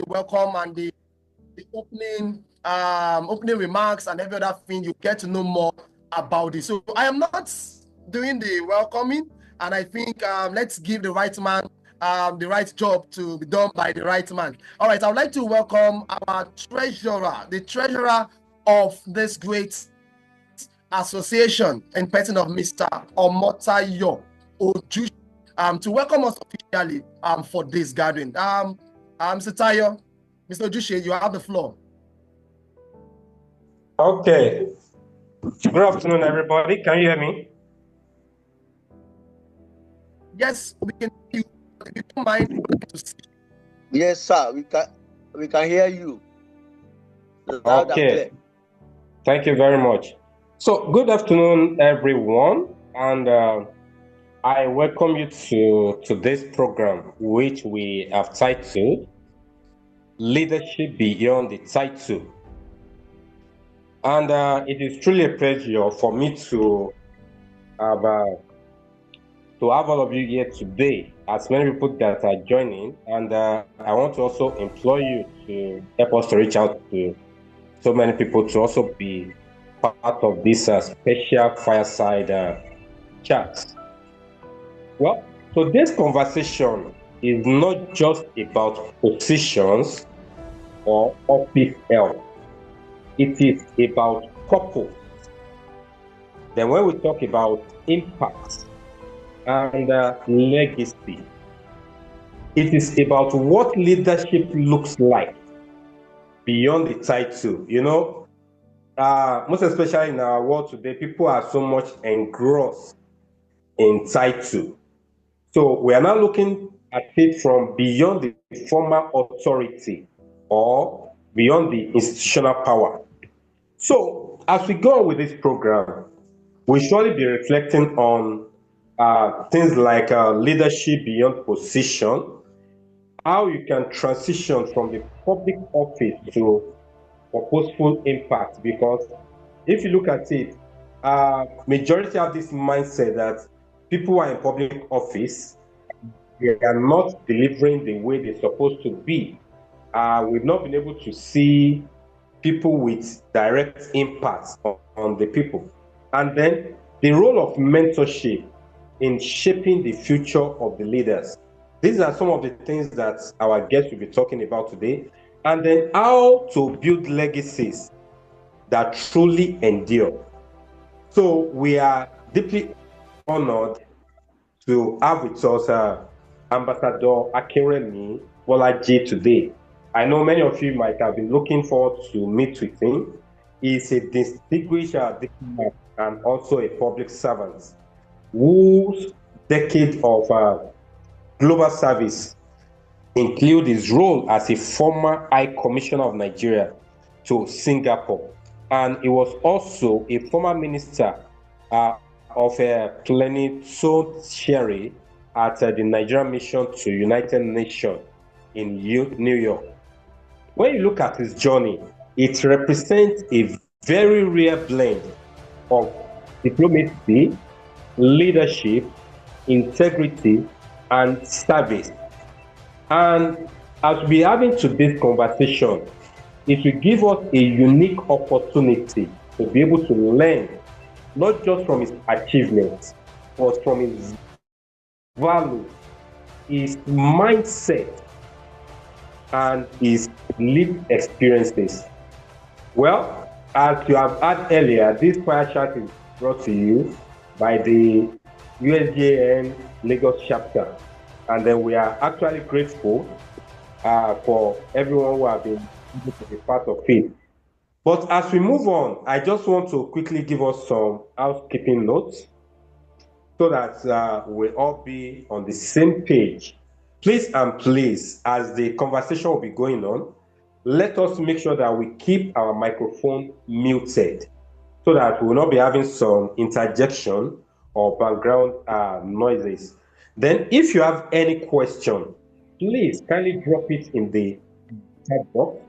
welcome and the opening remarks and every other thing, you get to know more about it. So I am not doing the welcoming, and I think let's give the right man the right job to be done by the right man. All right, I would like to welcome our treasurer, the treasurer of this great association in person of Mr. Omotayo Oju, to welcome us officially for this gathering. Mr. Tayo, Mr. Ojushe, you have the floor. Okay. Good afternoon, everybody. Can you hear me? Yes, we can hear you. If you don't mind, we would like to see. Yes, sir. We can hear you. Loud and clear. Thank you very much. So, good afternoon, everyone, and I welcome you to this program, which we have titled Leadership Beyond the Title. And it is truly a pleasure for me to have all of you here today, as many people that are joining. And I want to also implore you to help us to reach out to so many people to also be part of this special Fireside Chat. Well, so this conversation is not just about positions or office health. It is about purpose. Then when we talk about impact and legacy, it is about what leadership looks like beyond the title. You know, most especially in our world today, people are so much engrossed in title. So we are now looking at it from beyond the formal authority or beyond the institutional power. So as we go on with this program, we'll surely be reflecting on things like leadership beyond position, how you can transition from the public office to purposeful impact. Because if you look at it, majority have this mindset that people who are in public office, they are not delivering the way they're supposed to be. We've not been able to see people with direct impact on the people. And then the role of mentorship in shaping the future of the leaders. These are some of the things that our guests will be talking about today. And then how to build legacies that truly endure. So we are deeply honored to have with us Ambassador Akinremi Bolaji today. I know many of you might have been looking forward to meet with him. He's a distinguished diplomat and also a public servant whose decade of global service include his role as a former High Commissioner of Nigeria to Singapore. And he was also a former minister of plenipotentiary at the Nigerian mission to United Nations in New York. When you look at his journey, it represents a very rare blend of diplomacy, leadership, integrity, and service. And as we're having today's conversation, it will give us a unique opportunity to be able to learn not just from his achievements, but from his values, his mindset, and his lived experiences. Well, as you have heard earlier, this fire chat is brought to you by the USGEAAN Lagos chapter, and then we are actually grateful for everyone who have been able to be part of it. But as we move on, I just want to quickly give us some housekeeping notes so that we'll all be on the same page. Please and please, as the conversation will be going on, let us make sure that we keep our microphone muted so that we will not be having some interjection or background noises. Then if you have any question, please kindly drop it in the chat box.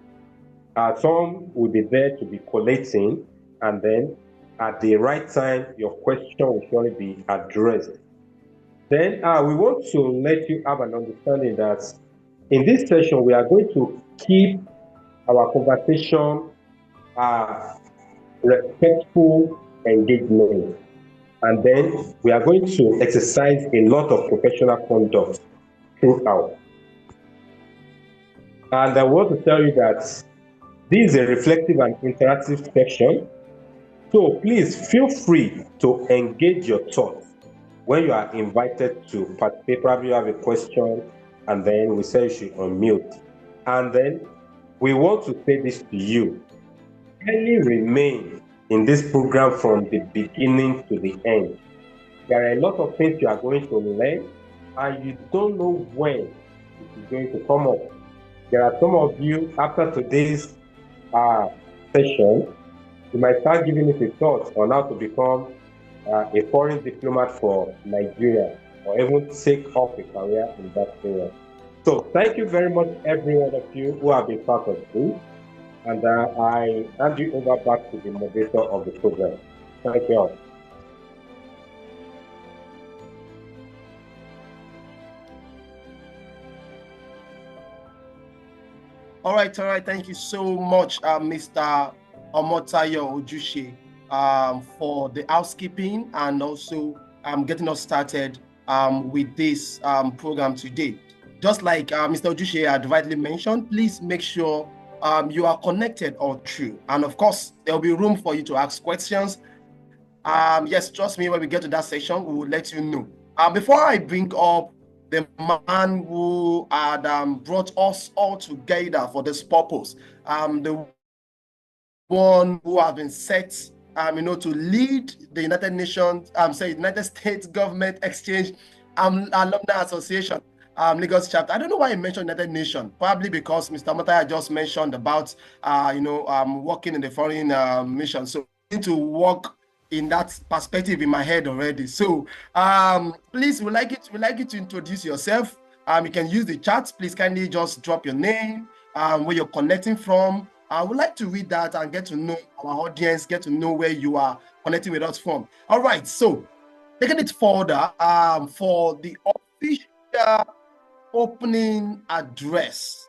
Some will be there to be collating, and then at the right time, your question will surely be addressed. Then we want to let you have an understanding that In this session, we are going to keep our conversation respectful engagement. And then we are going to exercise a lot of professional conduct throughout. And I want to tell you that this is a reflective and interactive section. So please feel free to engage your thoughts when you are invited to participate. Probably you have a question, and then we say you should unmute. And then we want to say this to you. Kindly remain in this program from the beginning to the end. There are a lot of things you are going to learn, and you don't know when it is going to come up. There are some of you, after today's session, you might start giving it a thought on how to become a foreign diplomat for Nigeria, or even take off a career in that area. So thank you very much, every one of you who have been part of this. And I hand you over back to the moderator of the program. Thank you all. All right. Thank you so much, Mr. Omotayo Ojushe, for the housekeeping and also getting us started with this program today. Just like Mr. Ojushe had rightly mentioned, please make sure you are connected or true. And of course, there will be room for you to ask questions. Yes, trust me, when we get to that session, we will let you know. Before I bring up the man who had brought us all together for this purpose, the one who have been set, to lead the United Nations, United States Government Exchange Alumni Association, Lagos chapter. I don't know why I mentioned United Nations. Probably because Mr. Mataya just mentioned about, working in the foreign mission. So I need to work in that perspective in my head already. So please, we'd like you to introduce yourself. You can use the chat. Please kindly just drop your name, where you're connecting from. I would like to read that and get to know our audience, get to know where you are connecting with us from. All right, so taking it further, for the official opening address,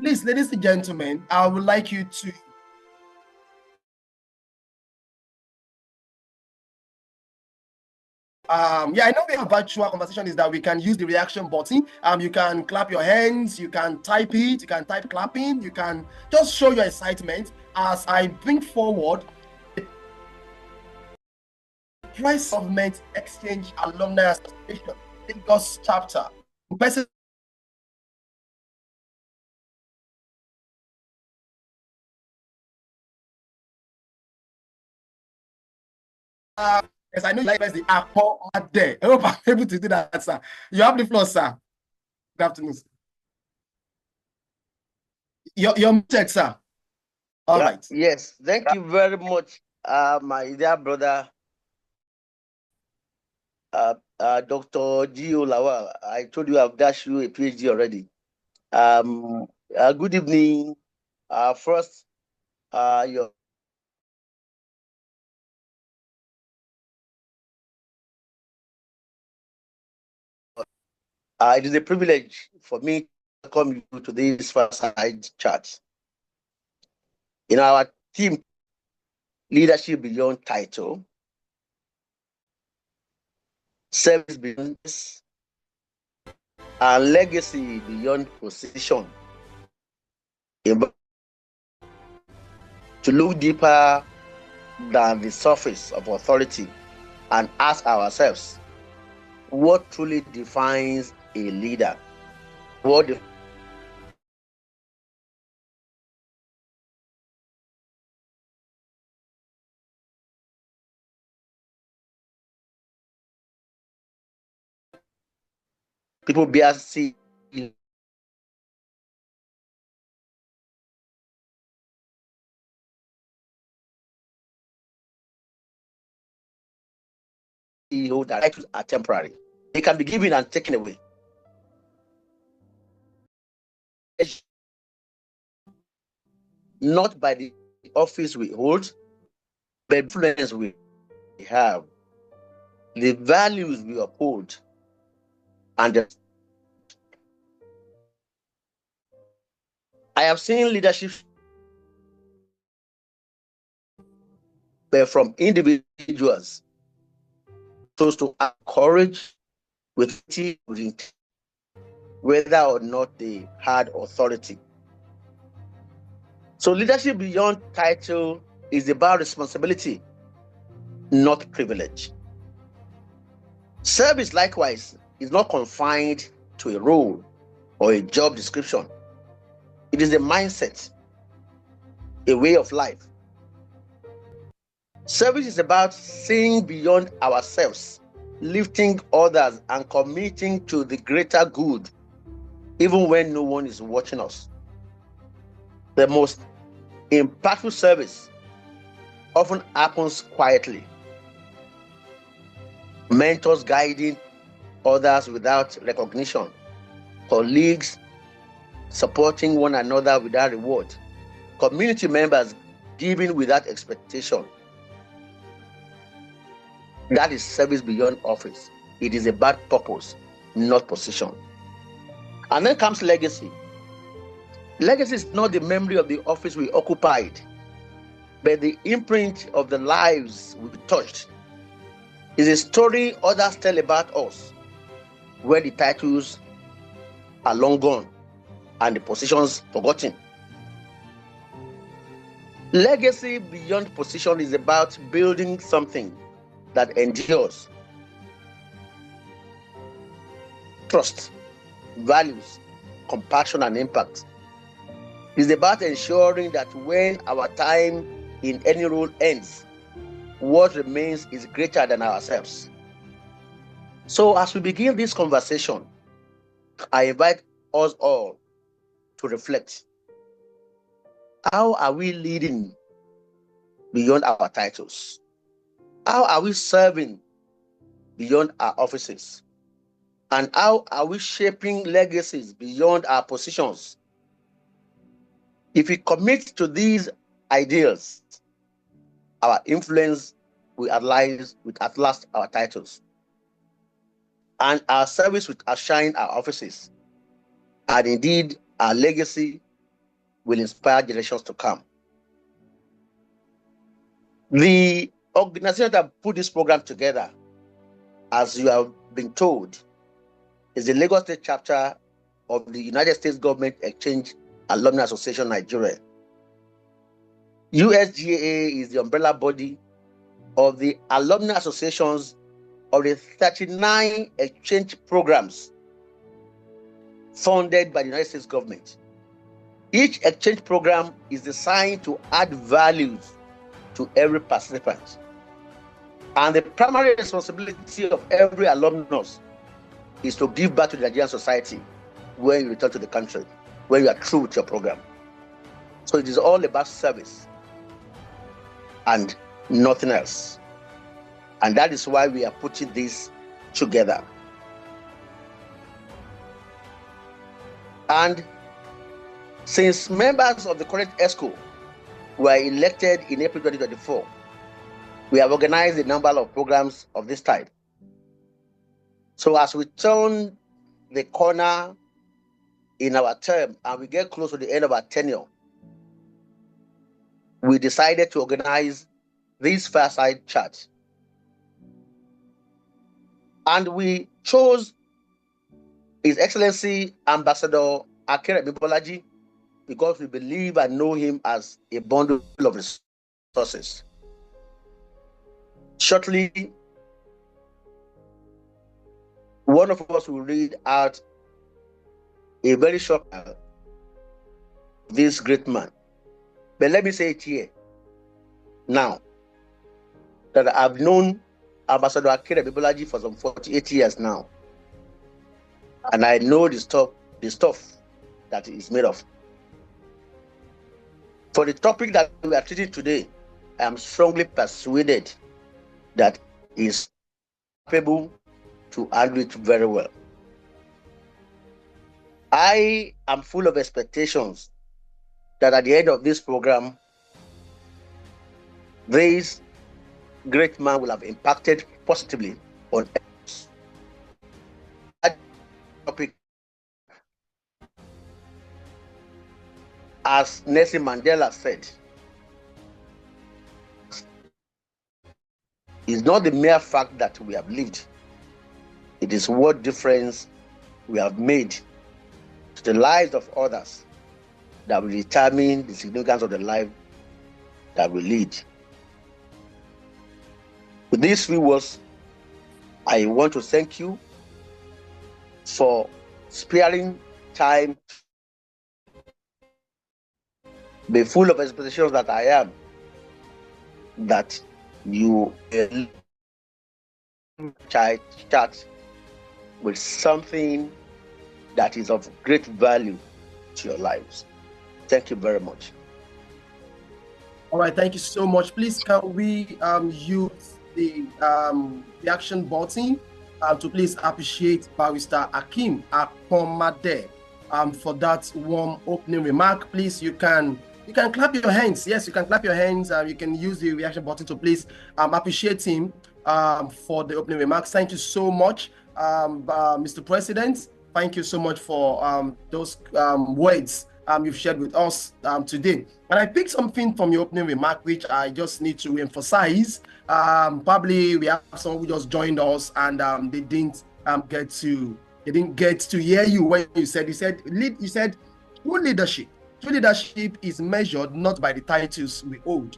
please, ladies and gentlemen, I would like you to I know we have virtual conversation is that we can use the reaction button. You can clap your hands, you can type it, you can type clapping, you can just show your excitement as I bring forward the Price Government Exchange Alumni Association Lagos chapter. Yes, I know you like the apple out there. I hope I'm able to do that, sir. You have the floor, sir. Good afternoon. Your mistake, sir. All right. Yes, thank you very much, my dear brother, Dr. Gio Lawal. I told you I've dashed you a PhD already. Good evening. First, your it is a privilege for me to welcome you to this Fireside Chat. In our team, Leadership Beyond Title, Service Beyond this, and Legacy Beyond Position. To look deeper than the surface of authority and ask ourselves, what truly defines a leader? What people bear see that are temporary. They can be given and taken away. Not by the office we hold, but influence we have, the values we uphold, and I have seen leadership from individuals chose to encourage with whether or not they had authority. So leadership beyond title is about responsibility, not privilege. Service, likewise, is not confined to a role or a job description. It is a mindset, a way of life. Service is about seeing beyond ourselves, lifting others, and committing to the greater good, even when no one is watching us. The most impactful service often happens quietly. Mentors guiding others without recognition, colleagues supporting one another without reward, community members giving without expectation. That is service beyond office. It is about purpose, not position. And then comes legacy. Legacy is not the memory of the office we occupied, but the imprint of the lives we touched. It's a story others tell about us, where the titles are long gone and the positions forgotten. Legacy beyond position is about building something that endures. Trust, values, compassion, and impact. It's about ensuring that when our time in any role ends, what remains is greater than ourselves. So as we begin this conversation, I invite us all to reflect. How are we leading beyond our titles? How are we serving beyond our offices? And how are we shaping legacies beyond our positions? If we commit to these ideals, our influence will outlast our titles, and our service will outshine our offices, and indeed our legacy will inspire generations to come. The organization that put this program together, as you have been told, is the Lagos State chapter of the United States Government Exchange Alumni Association Nigeria. USGEAAN is the umbrella body of the alumni associations of the 39 exchange programs funded by the United States government. Each exchange program is designed to add values to every participant. And the primary responsibility of every alumnus is to give back to the Nigerian society when you return to the country, when you are through with your program. So it is all about service and nothing else. And that is why we are putting this together. And since members of the current ESCO were elected in April 2024, we have organized a number of programs of this type. So as we turn the corner in our term and we get close to the end of our tenure, we decided to organize this Fireside Chat. And we chose His Excellency Ambassador Akinremi Bolaji because we believe and know him as a bundle of resources. Shortly, one of us will read out a very short this great man. But let me say it here now that I've known Ambassador Akinremi Bolaji for some 48 years now, and I know the stuff that he's made of. For the topic that we are treating today, I am strongly persuaded that he is capable to handle it very well. I am full of expectations that at the end of this program, this great man will have impacted positively on us. That topic as Nelson Mandela said, it's not the mere fact that we have lived, it is what difference we have made to the lives of others that will determine the significance of the life that we lead. With these few words, I want to thank you for sparing time, be full of expectations that I am, that you chat with something that is of great value to your lives. Thank you very much. All right, thank you so much. Please, can we use the reaction button to please appreciate Barrister Akim Akomade for that warm opening remark. Please, you can clap your hands. Yes, you can clap your hands. You can use the reaction button to please appreciate him for the opening remarks. Thank you so much, Mr. President. Thank you so much for those words you've shared with us today. And I picked something from your opening remark, which I just need to emphasize. Probably we have someone who just joined us and they didn't get to hear you when you said true leadership. True leadership is measured not by the titles we hold,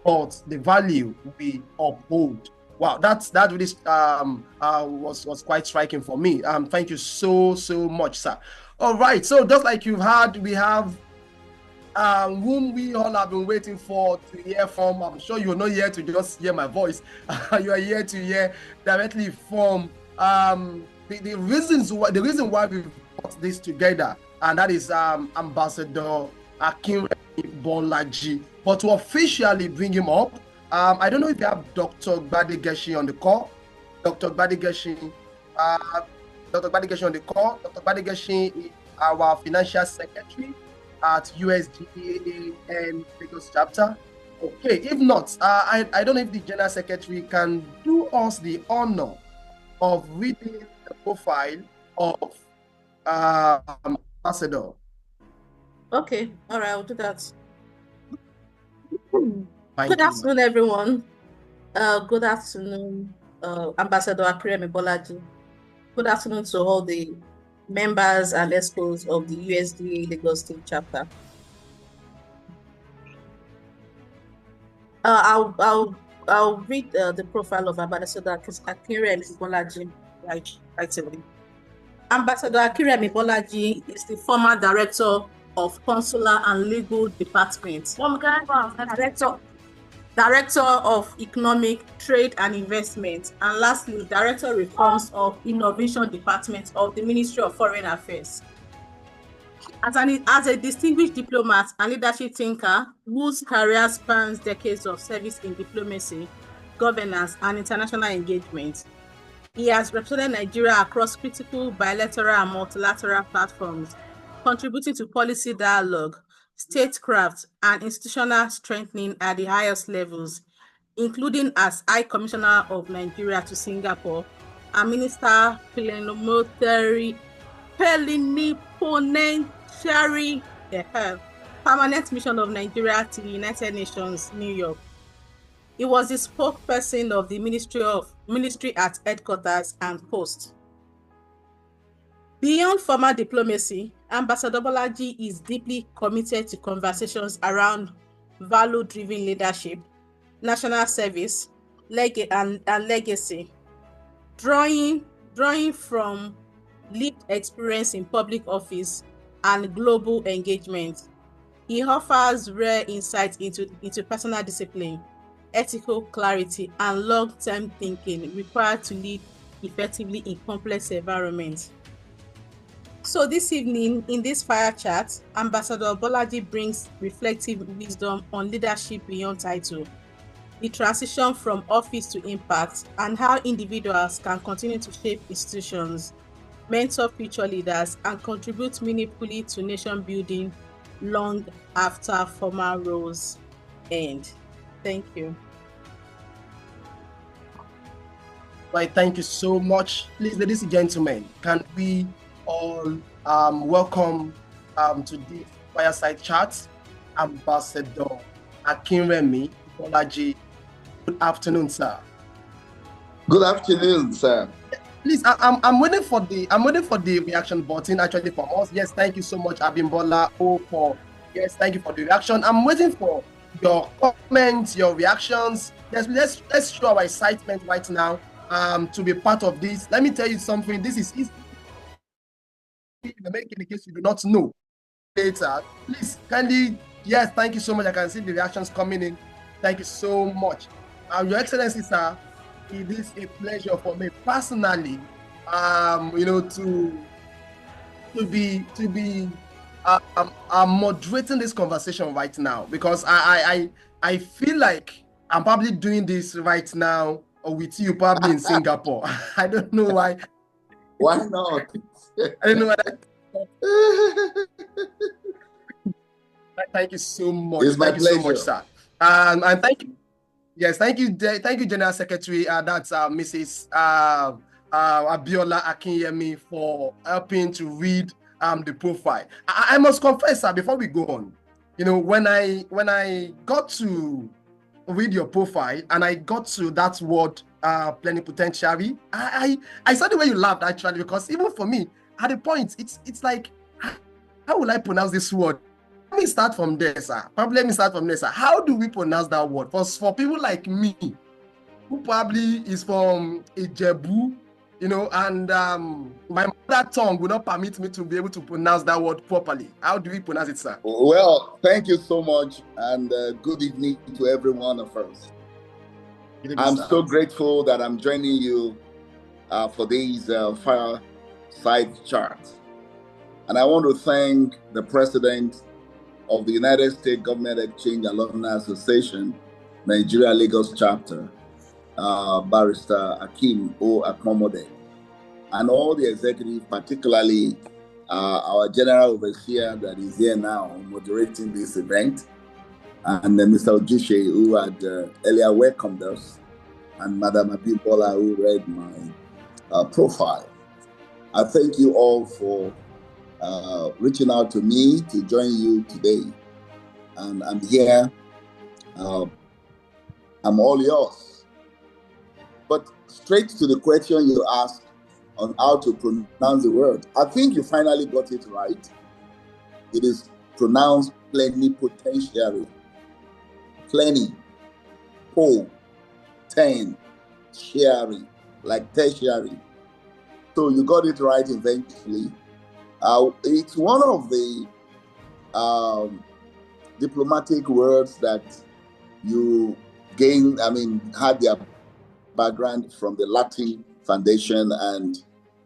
but the value we uphold. Wow, that really was quite striking for me. Thank you so much, sir. All right, so just like you've heard, we have whom we all have been waiting for to hear from. I'm sure you're not here to just hear my voice. You are here to hear directly from the reason why we put this together, and that is Ambassador Akinremi Bolaji. But to officially bring him up, I don't know if you have Dr. Gbadegesin on the call. Dr. Gbadegesin on the call. Dr. Gbadegesin is our financial secretary at USGEAAN Lagos chapter. Okay, if not, I don't know if the general secretary can do us the honor of reading the profile of Ambassador. Okay, all right, I'll do that. Good afternoon, everyone. Good afternoon, Ambassador Akinremi Bolaji. Good afternoon to all the members and experts of the USGEAAN Lagos State chapter. I'll read the profile of Ambassador Akinremi Bolaji right away. Ambassador Akinremi Bolaji is the former director of Consular and Legal Department, Director of Economic, Trade and Investment, and lastly, Director of Reforms of Innovation Department of the Ministry of Foreign Affairs. As a distinguished diplomat and leadership thinker whose career spans decades of service in diplomacy, governance, and international engagement, he has represented Nigeria across critical bilateral and multilateral platforms, contributing to policy dialogue, statecraft, and institutional strengthening at the highest levels, including as High Commissioner of Nigeria to Singapore and Minister Plenipotentiary Permanent Mission of Nigeria to the United Nations, New York. He was the spokesperson of the Ministry at Headquarters and Post. Beyond formal diplomacy, Ambassador Bolaji is deeply committed to conversations around value-driven leadership, national service, and legacy, drawing from lived experience in public office and global engagement. He offers rare insights into personal discipline, ethical clarity, and long-term thinking required to lead effectively in complex environments. So this evening, in this fire chat, Ambassador Bolaji brings reflective wisdom on leadership beyond title, the transition from office to impact, and how individuals can continue to shape institutions, mentor future leaders, and contribute meaningfully to nation building long after formal roles end. Thank you. Right, thank you so much. Please, ladies and gentlemen, can we all welcome to the Fireside Chat Ambassador Akinremi Bolaji. Good afternoon, sir. Good afternoon, sir. Please, I'm waiting for the reaction button actually from us. Yes, thank you so much, Abimbola. Yes, thank you for the reaction. I'm waiting for your comments, your reactions. Yes, let's show our excitement right now to be part of this. Let me tell you something. This is easy. In case you do not know later, please kindly, yes, thank you so much. I can see the reactions coming in. Thank you so much. Your Excellency, sir, it is a pleasure for me personally, to be moderating this conversation right now, because I feel like I'm probably doing this right now or with you probably in Singapore. I don't know why. Why not? I don't know why. Thank you so much. It's my thank you so much, pleasure. sir. And thank you. Yes, thank you, General Secretary. That's Mrs. Abiola Akinremi for helping to read the profile. I must confess, sir, before we go on, when I got to read your profile and I got to that word plenipotentiary, I saw the way you laughed actually, because even for me, at the point, it's like, how will I pronounce this word? Let me start from there, sir. How do we pronounce that word? For people like me, who probably is from Ijebu, and my mother tongue will not permit me to be able to pronounce that word properly. How do we pronounce it, sir? Well, thank you so much, and good evening to every one of us. I'm so grateful that I'm joining you for these Fireside Chat. And I want to thank the President of the United States Government Exchange Alumni Association, Nigeria Lagos Chapter, Barrister Akim Akomode, and all the executives, particularly our General Overseer that is here now moderating this event, and Mr. Ojushe, who had earlier welcomed us, and Madam Abimbola, who read my profile. I thank you all for reaching out to me to join you today. And I'm here. I'm all yours. But straight to the question you asked on how to pronounce the word. I think you finally got it right. It is pronounced plenipotentiary. Plenty, po, ten, sharing, like tertiary. So you got it right eventually. It's one of the diplomatic words that you had their background from the Latin foundation, and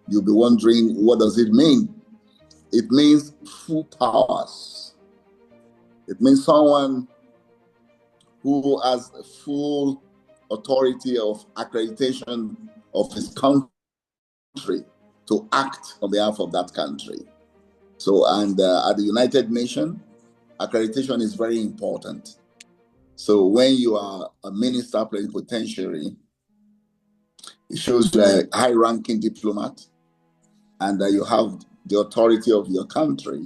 you'll be wondering, what does it mean? It means full powers. It means someone who has full authority of accreditation of his country to act on behalf of that country. So, and at the United Nations, accreditation is very important. So when you are a minister plenipotentiary, it shows you're a high-ranking diplomat and that you have the authority of your country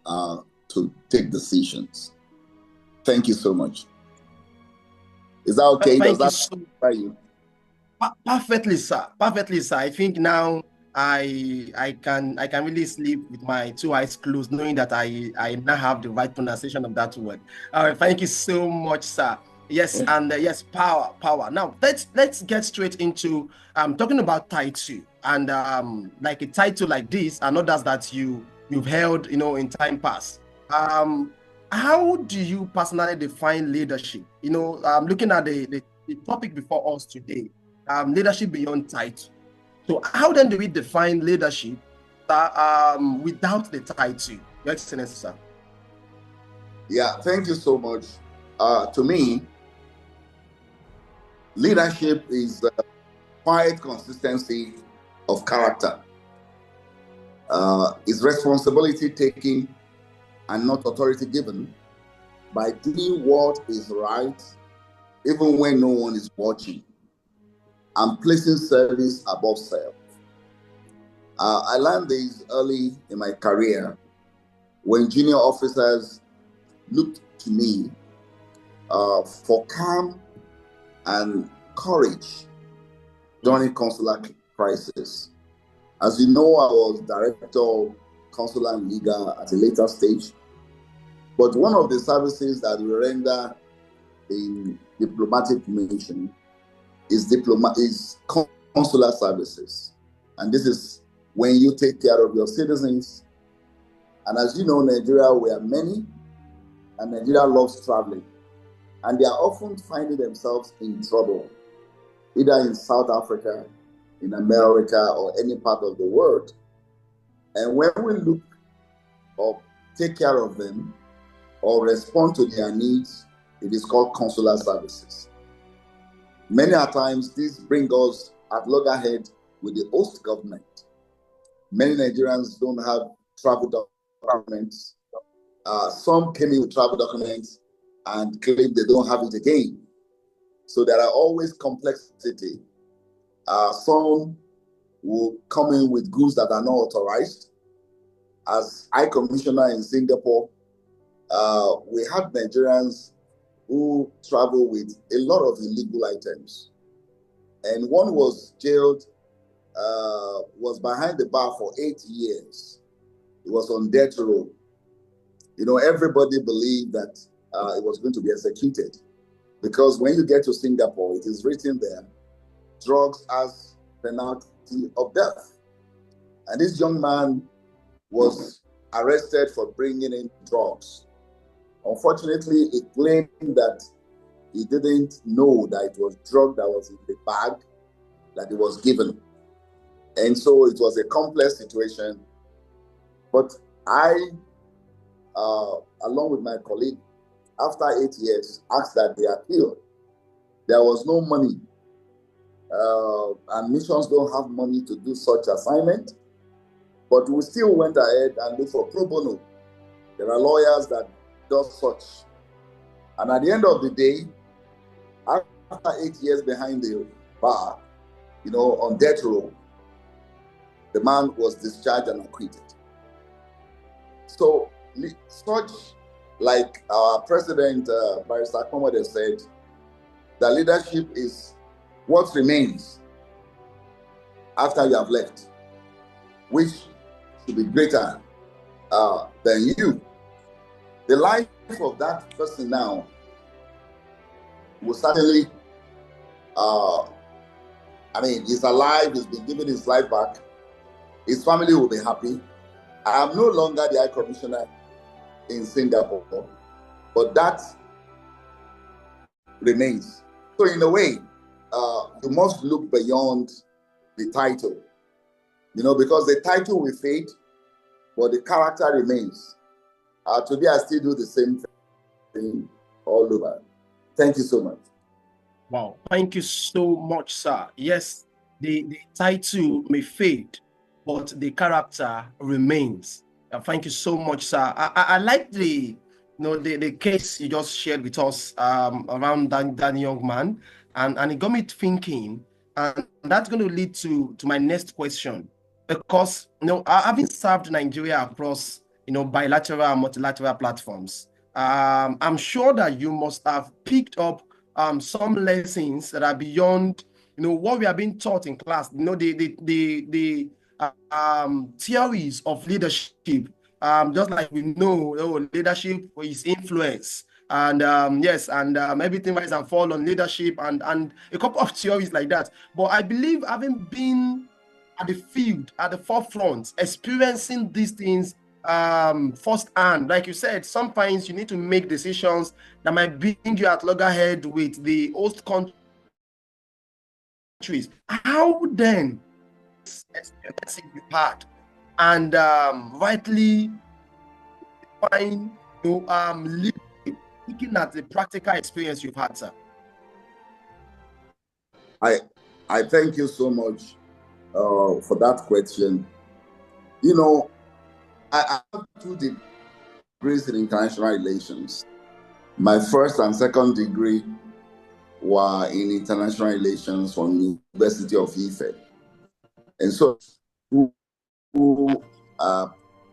to take decisions. Thank you so much. Is that okay? Thank Does that satisfy you? Perfectly, sir. Perfectly, sir. I think now I can really sleep with my two eyes closed, knowing that I now have the right pronunciation of that word. All right, thank you so much, sir. Yes, and yes, power. Now let's get straight into talking about title, and like a title like this and others that you've held, in time past. How do you personally define leadership? Looking at the topic before us today, leadership beyond title. So how then do we define leadership without the title? Your Excellency, sir. Yeah, thank you so much. To me, leadership is quiet consistency of character. It's responsibility taking and not authority given by doing what is right, even when no one is watching, and placing service above self. I learned this early in my career when junior officers looked to me for calm and courage during consular crisis. As you know, I was director of consular and legal at a later stage. But one of the services that we render in diplomatic mission is consular services. And this is when you take care of your citizens. And as you know, Nigeria, we are many, and Nigeria loves traveling. And they are often finding themselves in trouble, either in South Africa, in America, or any part of the world. And when we look or take care of them or respond to their needs, it is called consular services. Many a times, this brings us at loggerhead with the host government. Many Nigerians don't have travel documents. Some came in with travel documents and claim they don't have it again. So there are always complexity. Some will come in with goods that are not authorized. As High Commissioner in Singapore, we had Nigerians who travel with a lot of illegal items. And one was jailed, was behind the bar for 8 years. He was on death row. You know, everybody believed that it was going to be executed, because when you get to Singapore, it is written there, drugs as penalty of death. And this young man was arrested for bringing in drugs. Unfortunately, he claimed that he didn't know that it was drug that was in the bag that he was given. And so it was a complex situation. But I, along with my colleague, after 8 years, asked that they appeal. There was no money. And missions don't have money to do such assignment. But we still went ahead and looked for pro bono. There are lawyers that do such. And at the end of the day, after 8 years behind the bar, you know, on death row, the man was discharged and acquitted. So, such like our president, Barrister Akinremi said, that leadership is what remains after you have left, which should be greater than you. The life of that person now will certainly, he's alive, he's been given his life back, his family will be happy. I am no longer the High Commissioner in Singapore, but that remains. So in a way, you must look beyond the title, you know, because the title will fade, but the character remains. Today, I still do the same thing all over. Thank you so much. Wow, thank you so much, sir. Yes, the title may fade, but the character remains. Thank you so much, sir. I like the case you just shared with us around that young man, and it got me thinking, and that's going to lead to my next question, because having served Nigeria across bilateral and multilateral platforms, I'm sure that you must have picked up some lessons that are beyond what we are being taught in class. The theories of leadership, just like we know leadership is influence, and everything rise and fall on leadership, and a couple of theories like that. But I believe, having been at the field, at the forefront, experiencing these things firsthand, like you said, sometimes you need to make decisions that might bring you at loggerhead with the host countries. How then experience you had, and rightly define looking at the practical experience you've had, sir? I thank you so much for that question. I have 2 degrees in international relations. My first and second degree were in international relations from the University of Ife. And so, who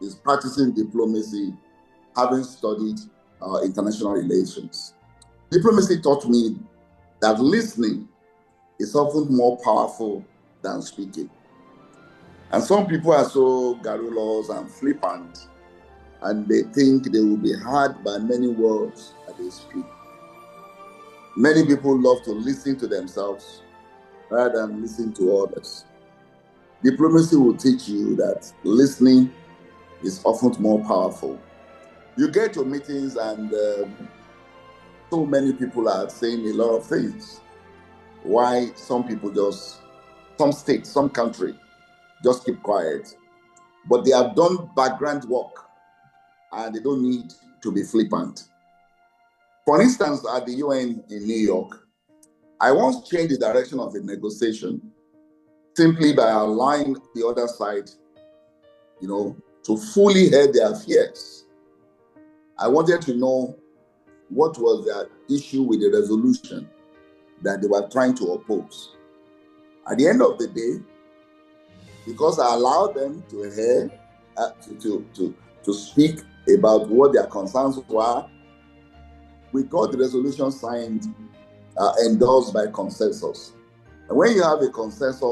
is practicing diplomacy, having studied international relations. Diplomacy taught me that listening is often more powerful than speaking. And some people are so garrulous and flippant, and they think they will be heard by many words that they speak. Many people love to listen to themselves rather than listen to others. Diplomacy will teach you that listening is often more powerful. You get to meetings and so many people are saying a lot of things. Why some people some states, some country just keep quiet. But they have done background work and they don't need to be flippant. For instance, at the UN in New York, I once changed the direction of a negotiation simply by allowing the other side, to fully hear their fears. I wanted to know what was their issue with the resolution that they were trying to oppose. At the end of the day, because I allowed them to hear, to speak about what their concerns were, we got the resolution signed, endorsed by consensus. And when you have a consensus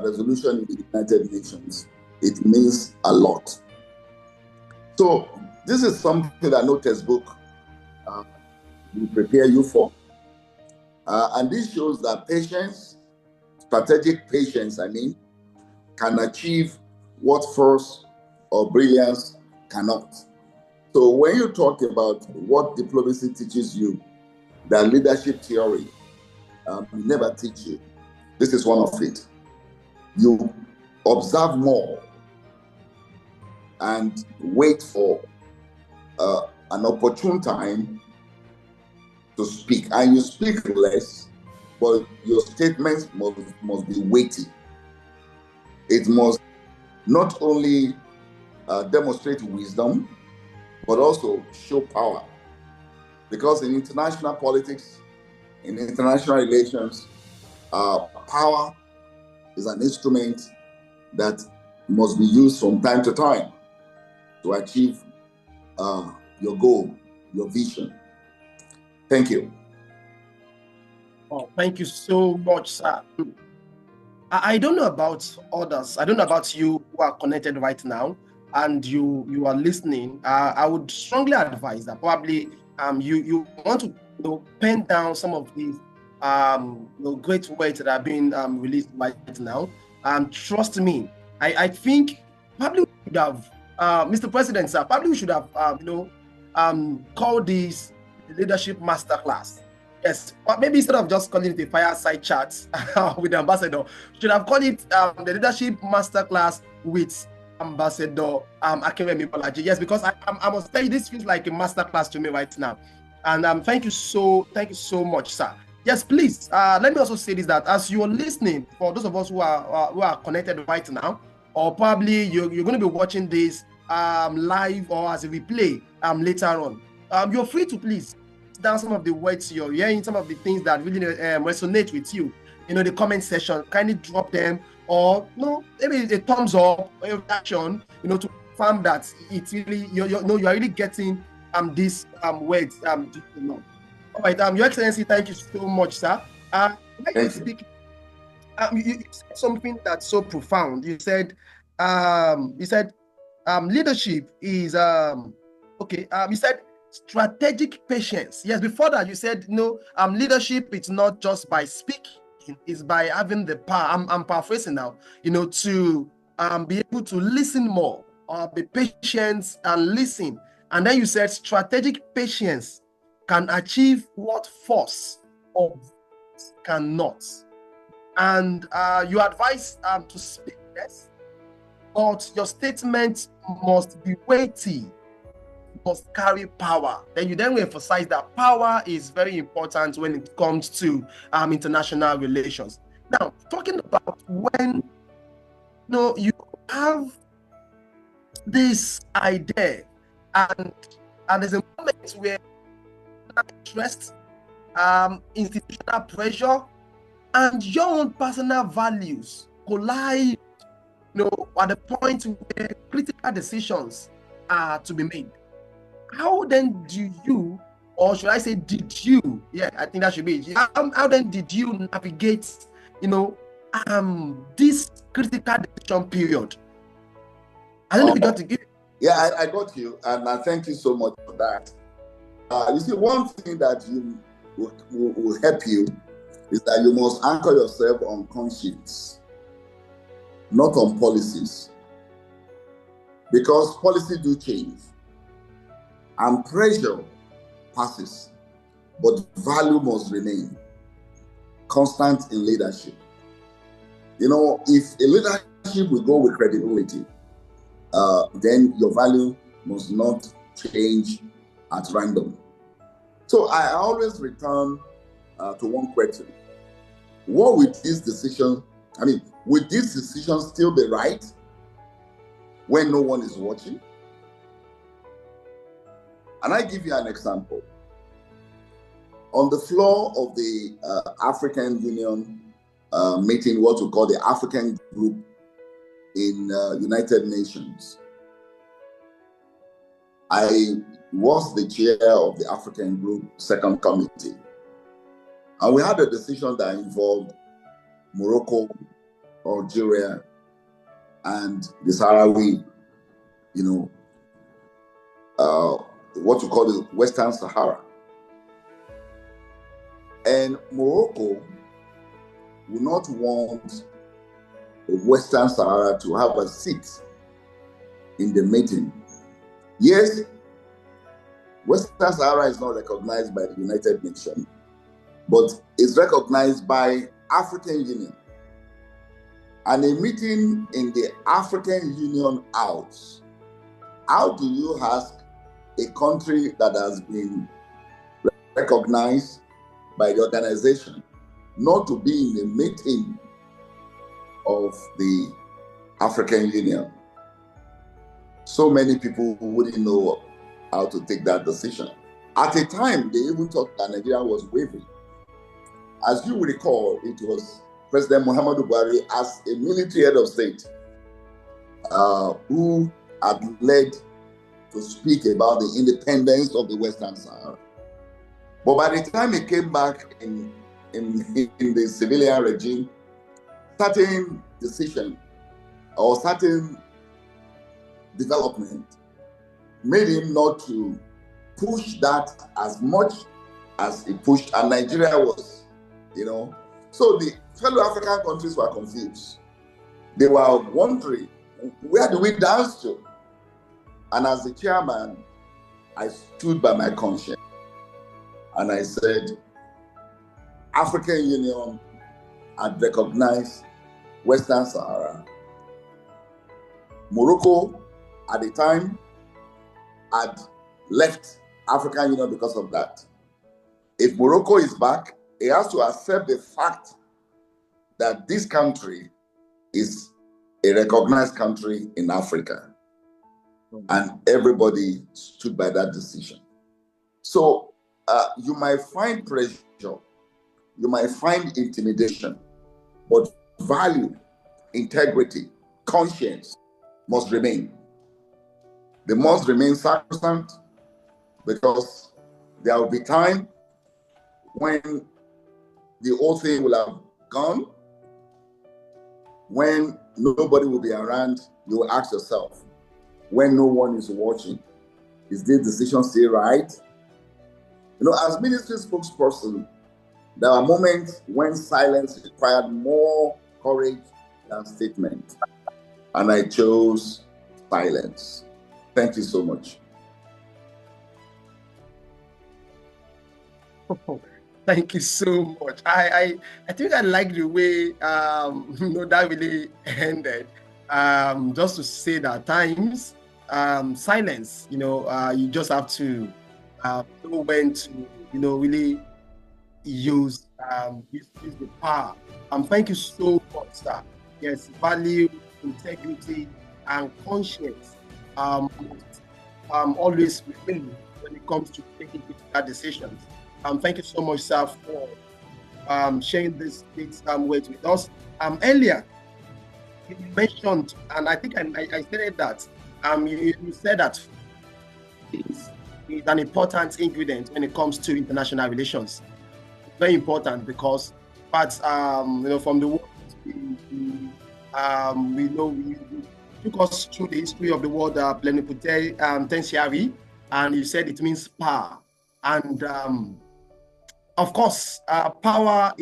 resolution in the United Nations, it means a lot. So this is something that no textbook will prepare you for. And this shows that patience, strategic patience, can achieve what force or brilliance cannot. So when you talk about what diplomacy teaches you, the leadership theory never teach you. This is one of it. You observe more and wait for an opportune time to speak. And you speak less, but your statements must be weighty. It must not only demonstrate wisdom, but also show power. Because in international politics, in international relations, power is an instrument that must be used from time to time to achieve your goal, your vision. Thank you. Oh, thank you so much, sir. I don't know about others. I don't know about you who are connected right now and you are listening. I would strongly advise that probably you want to pen down some of these great words that are being released right now. Trust me, I think probably we should have, Mr. President, sir, probably we should have called this leadership masterclass. Yes, but maybe instead of just calling it a fireside chat with the ambassador, should have called it the leadership masterclass with Ambassador Akinremi Bolaji. Yes, because I must tell you, this feels like a masterclass to me right now. And thank you so much, sir. Yes, please. Let me also say this, that as you are listening, for those of us who are connected right now, or probably you're going to be watching this live or as a replay later on, you're free to please down some of the words you're hearing, some of the things that really resonate with you, the comment section. Kindly drop them, or maybe a thumbs up or a reaction, to confirm that it's really you are really getting these words. All right, Your Excellency, thank you so much, sir. When you speak, you said something that's so profound. You said leadership is you said strategic patience. Yes, before that you said leadership, it's not just by speaking, it's by having the power. I'm paraphrasing now, to be able to listen more, or be patient and listen. And then you said strategic patience can achieve what force or cannot. And you advise to speak less, but your statement must be weighty, must carry power. Then you emphasize that power is very important when it comes to international relations. Now, talking about when you have this idea and there's a moment where interest, institutional pressure, and your own personal values collide, at the point where critical decisions are to be made. how then do you, or should I say, did you? Yeah, I think that should be it. How then did you navigate, this critical decision period? I don't know if you got to give. Yeah, I got you, and I thank you so much for that. You see, one thing that will help you is that you must anchor yourself on conscience, not on policies, because policy do change, and pressure passes, but value must remain constant in leadership. If a leadership will go with credibility, then your value must not change at random. So I always return to one question. What will this decision, would this decision still be right when no one is watching? And I give you an example. On the floor of the African Union meeting, what we call the African Group in United Nations, I was the chair of the African Group Second Committee. And we had a decision that involved Morocco, Algeria, and the Sahrawi, what we call the Western Sahara. And Morocco would not want the Western Sahara to have a seat in the meeting. Yes, Western Sahara is not recognized by the United Nations, but is recognized by African Union. And a meeting in the African Union House, how do you ask a country that has been recognized by the organization not to be in the meeting of the African Union? So many people who wouldn't know how to take that decision. At a time, they even thought that Nigeria was wavering. As you recall, it was President Muhammadu Buhari as a military head of state who had led to speak about the independence of the Western Sahara. But by the time he came back in the civilian regime, certain decision or certain development made him not to push that as much as he pushed, and Nigeria was, So the fellow African countries were confused. They were wondering, where do we dance to? And as the chairman, I stood by my conscience and I said, African Union had recognized Western Sahara. Morocco, at the time, had left African Union because of that. If Morocco is back, he has to accept the fact that this country is a recognized country in Africa. And everybody stood by that decision. So you might find pressure, you might find intimidation, but value, integrity, conscience must remain. They must remain sacrosanct, because there will be time when the whole thing will have gone, when nobody will be around. You will ask yourself, when no one is watching, is this decision still right? As ministry spokesperson, there are moments when silence required more courage than statement. And I chose silence. Thank you so much. Thank you so much. I think I like the way that really ended. Just to say that at times silence, you just have to know when to really use the power. Thank you so much, sir. Yes, value, integrity, and conscience always remain when it comes to taking critical decisions. Thank you so much, sir, for sharing this weight with us. Earlier, you mentioned, and I think I stated that, you said that is an important ingredient when it comes to international relations. Very important because, but from the world, we took us through the history of the word plenipotentiary, and you said it means power, and of course, power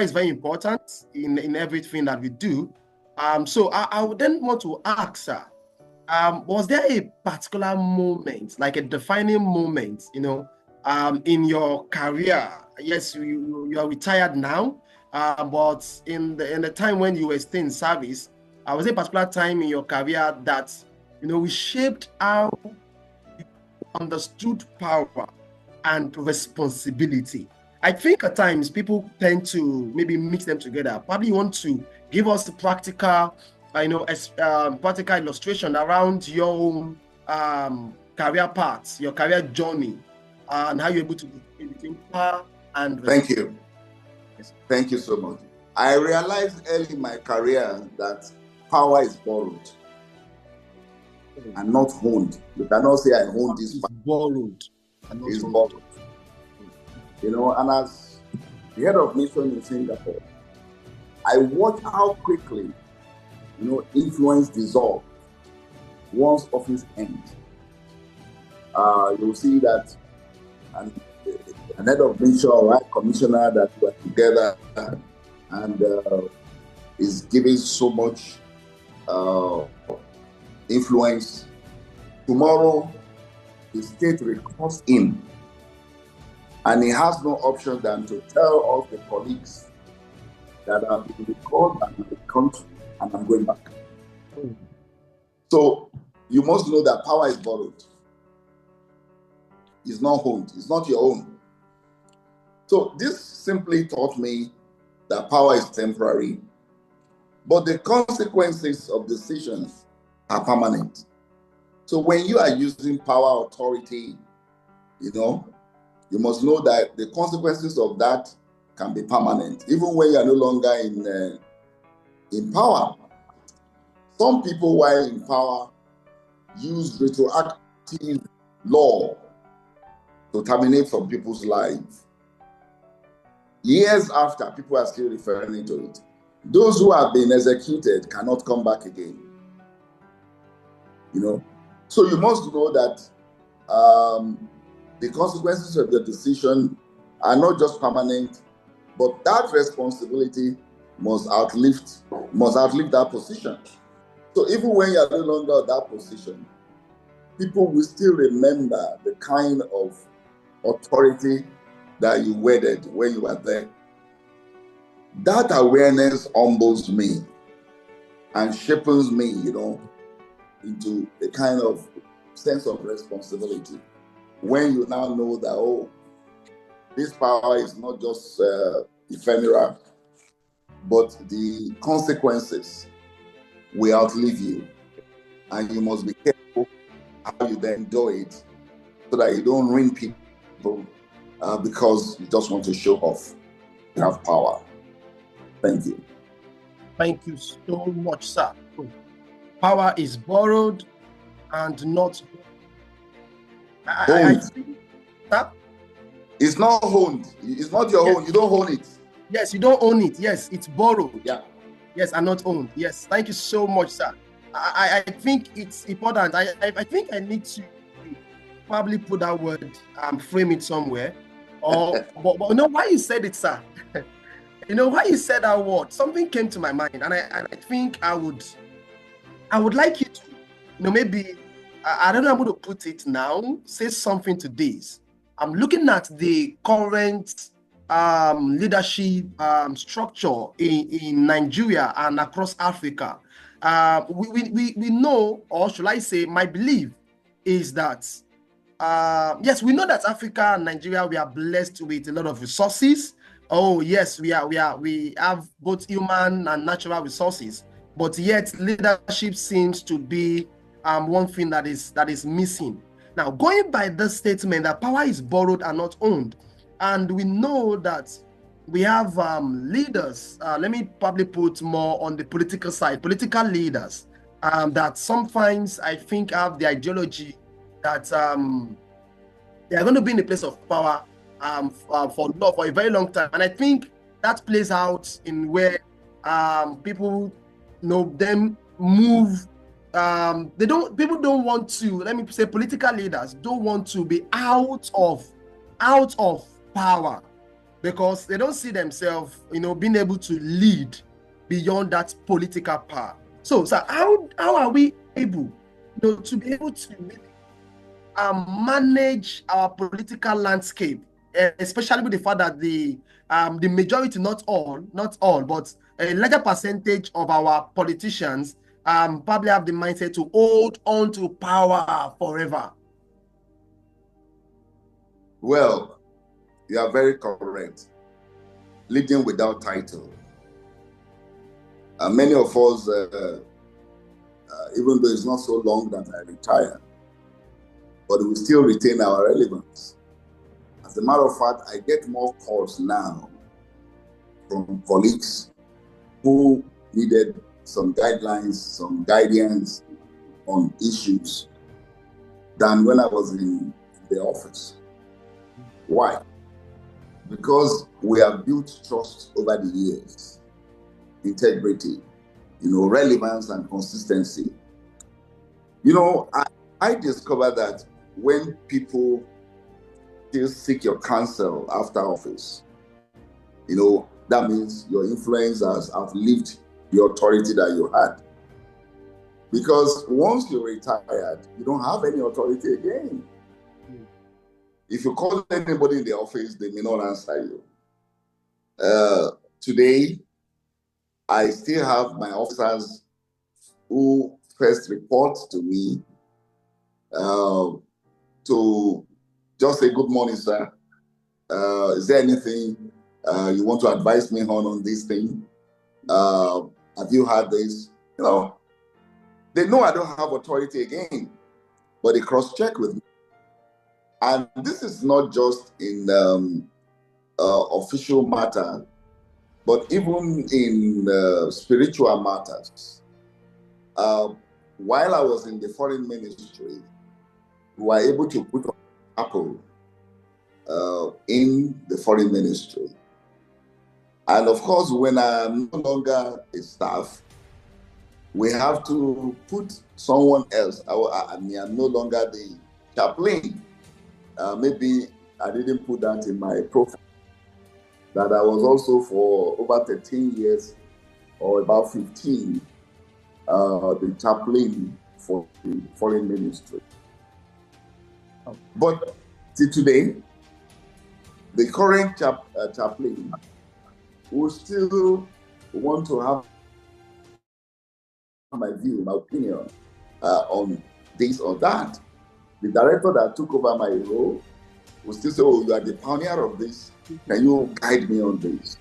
is very important in everything that we do. So I would then want to ask, sir, was there a particular moment, like a defining moment, in your career? Yes, you are retired now, but in the time when you were still in service, was there a particular time in your career that reshaped how you understood power and responsibility? I think at times people tend to maybe mix them together. Probably you want to give us the practical, practical illustration around your own career path, your career journey, and how you're able to be between power and Thank you. Thank you so much. I realized early in my career that power is borrowed and not honed. You cannot say I honed this power. Borrowed. It's borrowed. And as the head of mission in Singapore, I watched how quickly, influence dissolved once office ends. You'll see that an head of mission or high commissioner that were together and is giving so much influence. Tomorrow, the state recalls him. And he has no option than to tell all the colleagues that I've been recalled back to the country and I'm going back. So you must know that power is borrowed. It's not owned. It's not your own. So this simply taught me that power is temporary, but the consequences of decisions are permanent. So when you are using power, authority, you must know that the consequences of that can be permanent, even when you are no longer in power. Some people, while in power, use retroactive law to terminate some people's lives. Years after, people are still referring to it. Those who have been executed cannot come back again. So you must know that the consequences of the decision are not just permanent, but that responsibility must outlive that position. So even when you are no longer at that position, people will still remember the kind of authority that you wielded when you were there. That awareness humbles me and shapes me, into a kind of sense of responsibility. When you now know that, this power is not just ephemeral, but the consequences will outlive you. And you must be careful how you then do it so that you don't ruin people because you just want to show off. You have power. Thank you. Thank you so much, sir. Power is borrowed and not owned. Sir? It's not owned. It's not your own. You don't own it. Yes, you don't own it. Yes, it's borrowed. Yeah. Yes, and not owned. Yes, thank you so much, sir. I think it's important. I think I need to probably put that word, frame it somewhere. Or but why you said it, sir? Why you said that word? Something came to my mind, and I think I would like you to, maybe I don't know how to put it now. Say something to this. I'm looking at the current leadership structure in Nigeria and across Africa. We know, or should I say, my belief is that yes, we know that Africa and Nigeria, we are blessed with a lot of resources. Oh yes, we have both human and natural resources, but yet leadership seems to be one thing that is missing. Now, going by this statement that power is borrowed and not owned, and we know that we have leaders, let me probably put more on the political side, political leaders that sometimes I think have the ideology that They are going to be in a place of power for a very long time. And I think that plays out in where people them move. People don't want to, let me say, political leaders don't want to be out of power, because they don't see themselves, being able to lead beyond that political power. So how are we able, to be able to manage our political landscape, especially with the fact that the majority, not all, but a larger percentage of our politicians probably have the mindset to hold on to power forever? Well, you are very correct. Leading without title. Many of us, even though it's not so long that I retire, but we still retain our relevance. As a matter of fact, I get more calls now from colleagues who needed some guidelines, some guidance on issues than when I was in the office. Why? Because we have built trust over the years, integrity, relevance and consistency. I discovered that when people still seek your counsel after office, that means your influence has outlived the authority that you had. Because once you're retired, you don't have any authority again. If you call anybody in the office, they may not answer you. Today, I still have my officers who first report to me to just say, "Good morning, sir. Is there anything you want to advise me on this thing? Have you had this?" They know I don't have authority again, but they cross-check with me. And this is not just in official matter, but even in spiritual matters. While I was in the foreign ministry, we were able to put on Apple in the foreign ministry. And of course, when I'm no longer a staff, we have to put someone else. I'm no longer the chaplain. Maybe I didn't put that in my profile, that I was also for over 13 years or about 15, the chaplain for the foreign ministry. But till today, the current chaplain will still want to have my view, my opinion on this or that. The director that took over my role will still say, "Oh, you are the pioneer of this. Can you guide me on this?"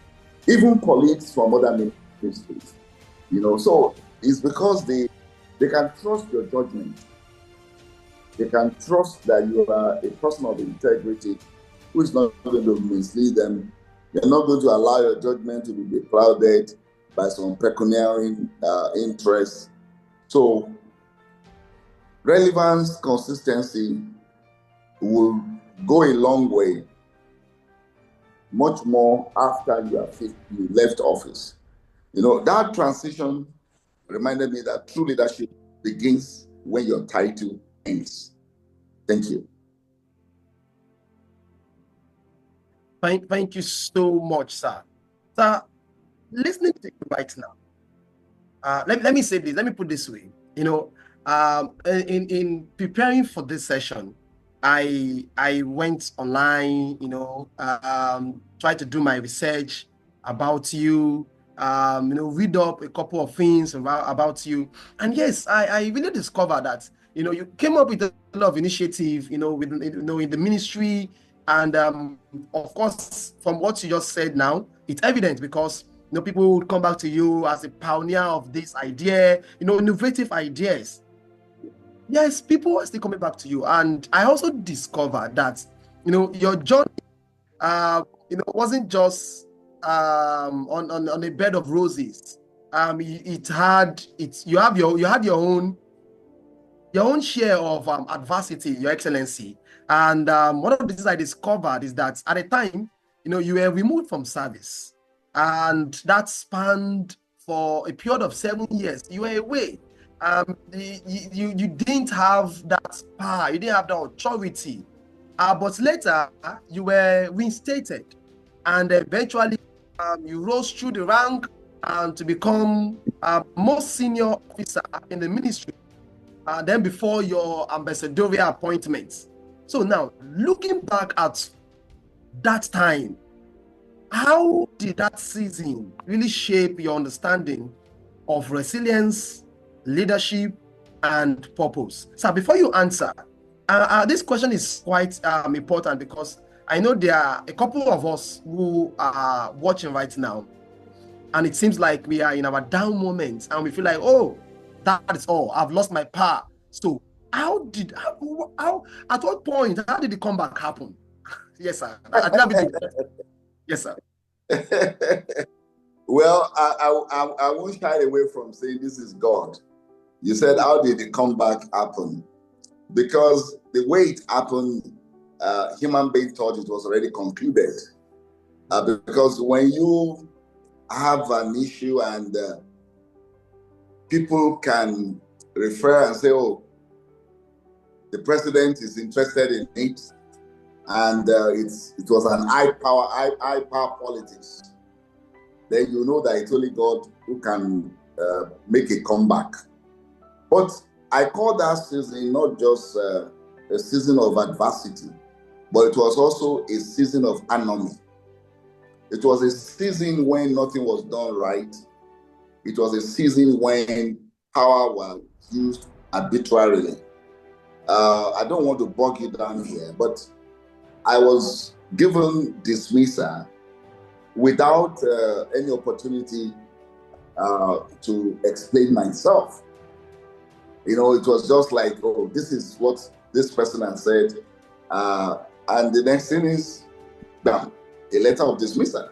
Even colleagues from other ministries, So it's because they can trust your judgment. They can trust that you are a person of integrity who is not going to mislead them. You're not going to allow your judgment to be clouded by some pecuniary interests. So relevance, consistency will go a long way, much more after you left office. That transition reminded me that true leadership begins when your title ends. Thank you. Thank you so much, sir. Sir, listening to you right now, let me say this. Let me put this way. In preparing for this session, I went online. Tried to do my research about you. Read up a couple of things about you, and yes, I really discovered that you came up with a lot of initiative. In the ministry. And of course, from what you just said now, it's evident because people would come back to you as a pioneer of this idea, innovative ideas. Yes, people are still coming back to you. And I also discovered that, your journey, wasn't just on a bed of roses. You had your own share of adversity, Your Excellency. And one of the things I discovered is that at the time, you were removed from service, and that spanned for a period of 7 years. You were away. You didn't have that power, you didn't have the authority. But later, you were reinstated, and eventually you rose through the rank to become most senior officer in the ministry, then before your ambassadorial appointments. So now, looking back at that time, how did that season really shape your understanding of resilience, leadership, and purpose? So before you answer, this question is quite important, because I know there are a couple of us who are watching right now, and it seems like we are in our down moments, and we feel like, oh, that is all, I've lost my power. So how at what point, how did the comeback happen? Yes, sir. Yes, sir. Well, I won't shy away from saying this is God. You said, how did the comeback happen? Because the way it happened, human being thought it was already concluded. Because when you have an issue and people can refer and say, oh, the president is interested in it, and it was an high power politics, then you know that it's only God who can make a comeback. But I call that season not just a season of adversity, but it was also a season of anomy. It was a season when nothing was done right. It was a season when power was used arbitrarily. I don't want to bog you down here, but I was given dismissal without any opportunity to explain myself. It was just like, oh, this is what this person has said. And the next thing is, bam, a letter of dismissal.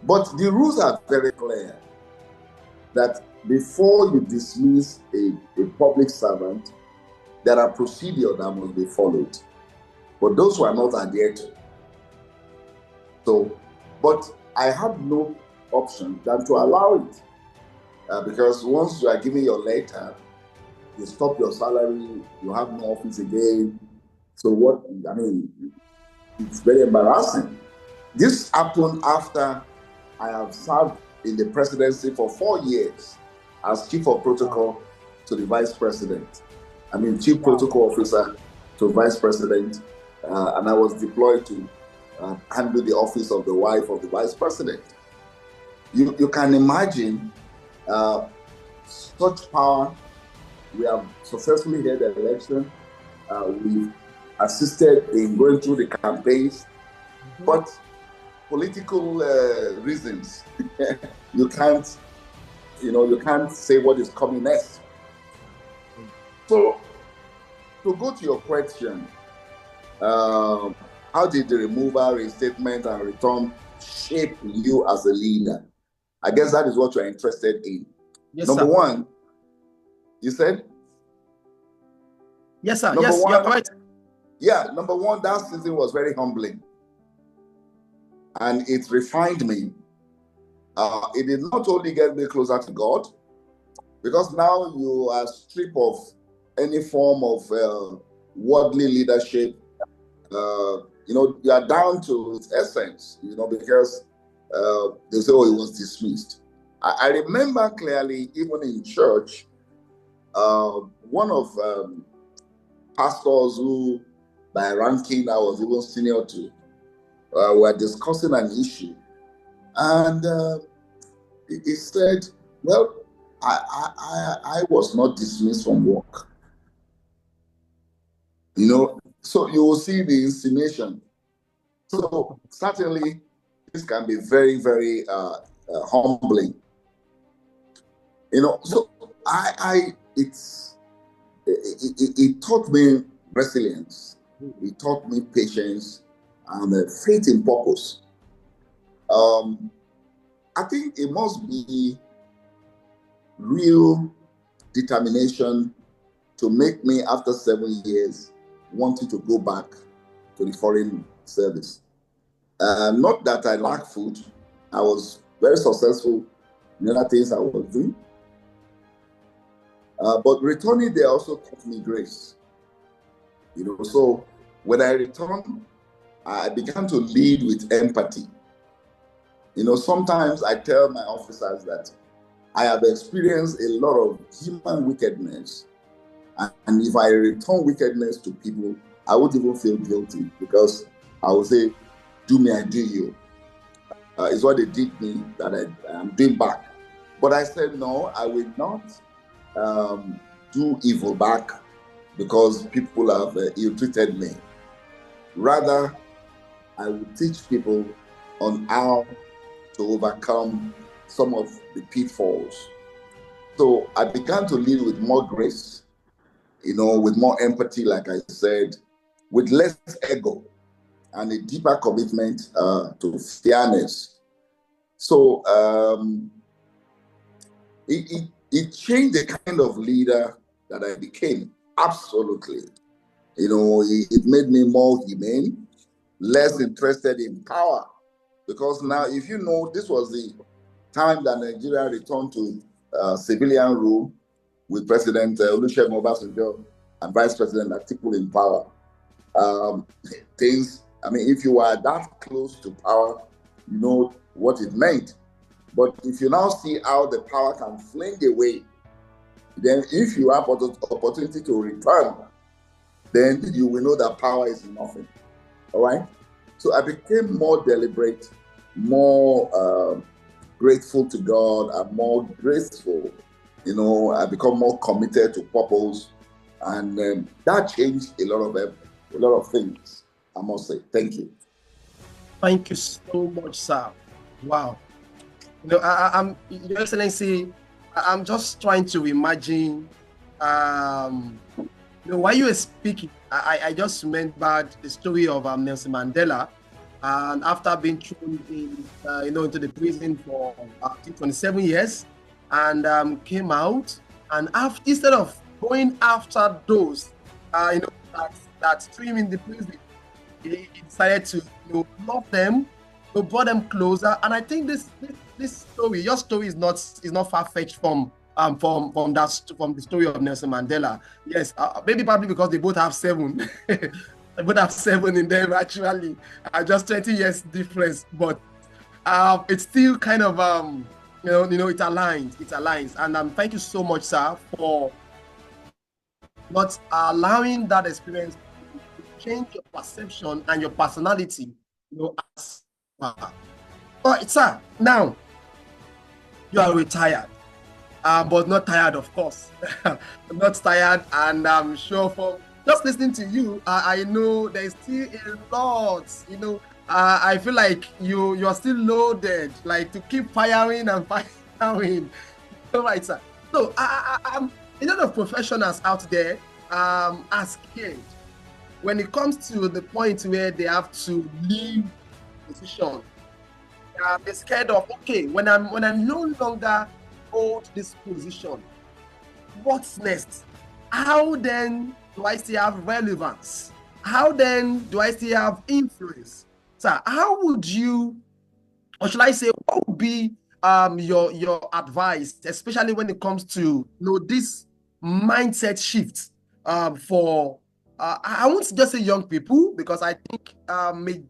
But the rules are very clear that before you dismiss a public servant, there are procedures that must be followed. But those who are not adhered to. So, but I had no option than to allow it. Because once you are giving your letter, you stop your salary, you have no office again. So it's very embarrassing. This happened after I have served in the presidency for 4 years as chief of protocol to the vice president. Chief protocol officer to vice president, and I was deployed to handle the office of the wife of the vice president. You can imagine such power. We have successfully held the election. We've assisted in going through the campaigns, but political reasons, you can't say what is coming next. So, to go to your question, how did the removal, restatement, and return shape you as a leader? I guess that is what you're interested in. Yes, Number sir. one, you said? Yes, sir. Number yes, one, you're correct. Yeah, number one, that season was very humbling. And it refined me. It did not only get me closer to God, because now you are stripped of any form of worldly leadership. You are down to its essence, because they say, oh, it was dismissed. I remember clearly, even in church, one of pastors who, by ranking, I was even senior to, were discussing an issue. And he said, well, I was not dismissed from work. So you will see the insinuation. So certainly, this can be very, very humbling. So it taught me resilience. It taught me patience and faith in purpose. I think it must be real determination to make me, after 7 years, wanting to go back to the foreign service. Not that I lack food. I was very successful in other things I was doing. But returning there also taught me grace. So when I returned, I began to lead with empathy. Sometimes I tell my officers that I have experienced a lot of human wickedness. And if I return wickedness to people, I would even feel guilty, because I would say, do me, I do you. It's what they did me that I am doing back. But I said, no, I will not do evil back because people have ill-treated me. Rather, I will teach people on how to overcome some of the pitfalls. So I began to lead with more grace, with more empathy, like I said, with less ego and a deeper commitment to fairness. So it changed the kind of leader that I became, absolutely. It made me more humane, less interested in power. Because now, if this was the time that Nigeria returned to civilian rule with President Olusegun Obasanjo and Vice President Atiku in power. If you are that close to power, you know what it meant. But if you now see how the power can fling away, then if you have opportunity to return, then you will know that power is nothing. All right? So I became more deliberate, more grateful to God, and more graceful. I become more committed to purpose, and that changed a lot of things, I must say. Thank you. Thank you so much, sir. Wow. I'm Your Excellency, I'm just trying to imagine. While you were speaking, I just remembered the story of Nelson Mandela, and after being thrown into the prison for 27 years, and came out, and instead of going after those that threw him in the prison, he decided to love them, brought them closer. And I think this story, your story is not far-fetched from the story of Nelson Mandela. Yes, maybe probably because they both have 7. They both have 7 in them, actually. Just 20 years difference, but it's still kind of it aligns. And thank you so much, sir, for not allowing that experience to change your perception and your personality. But sir, now you are retired. But not tired, of course. Not tired, and I'm sure from just listening to you, I know there's still a lot. I feel like you're still loaded, like to keep firing and firing. All right, sir. So a lot of professionals out there are scared when it comes to the point where they have to leave position. They're scared of, okay, when I'm no longer hold this position, what's next? How then do I still have relevance? How then do I still have influence? Sir, how would you, or should I say, what would be your advice, especially when it comes to this mindset shift for I won't just say young people, because I think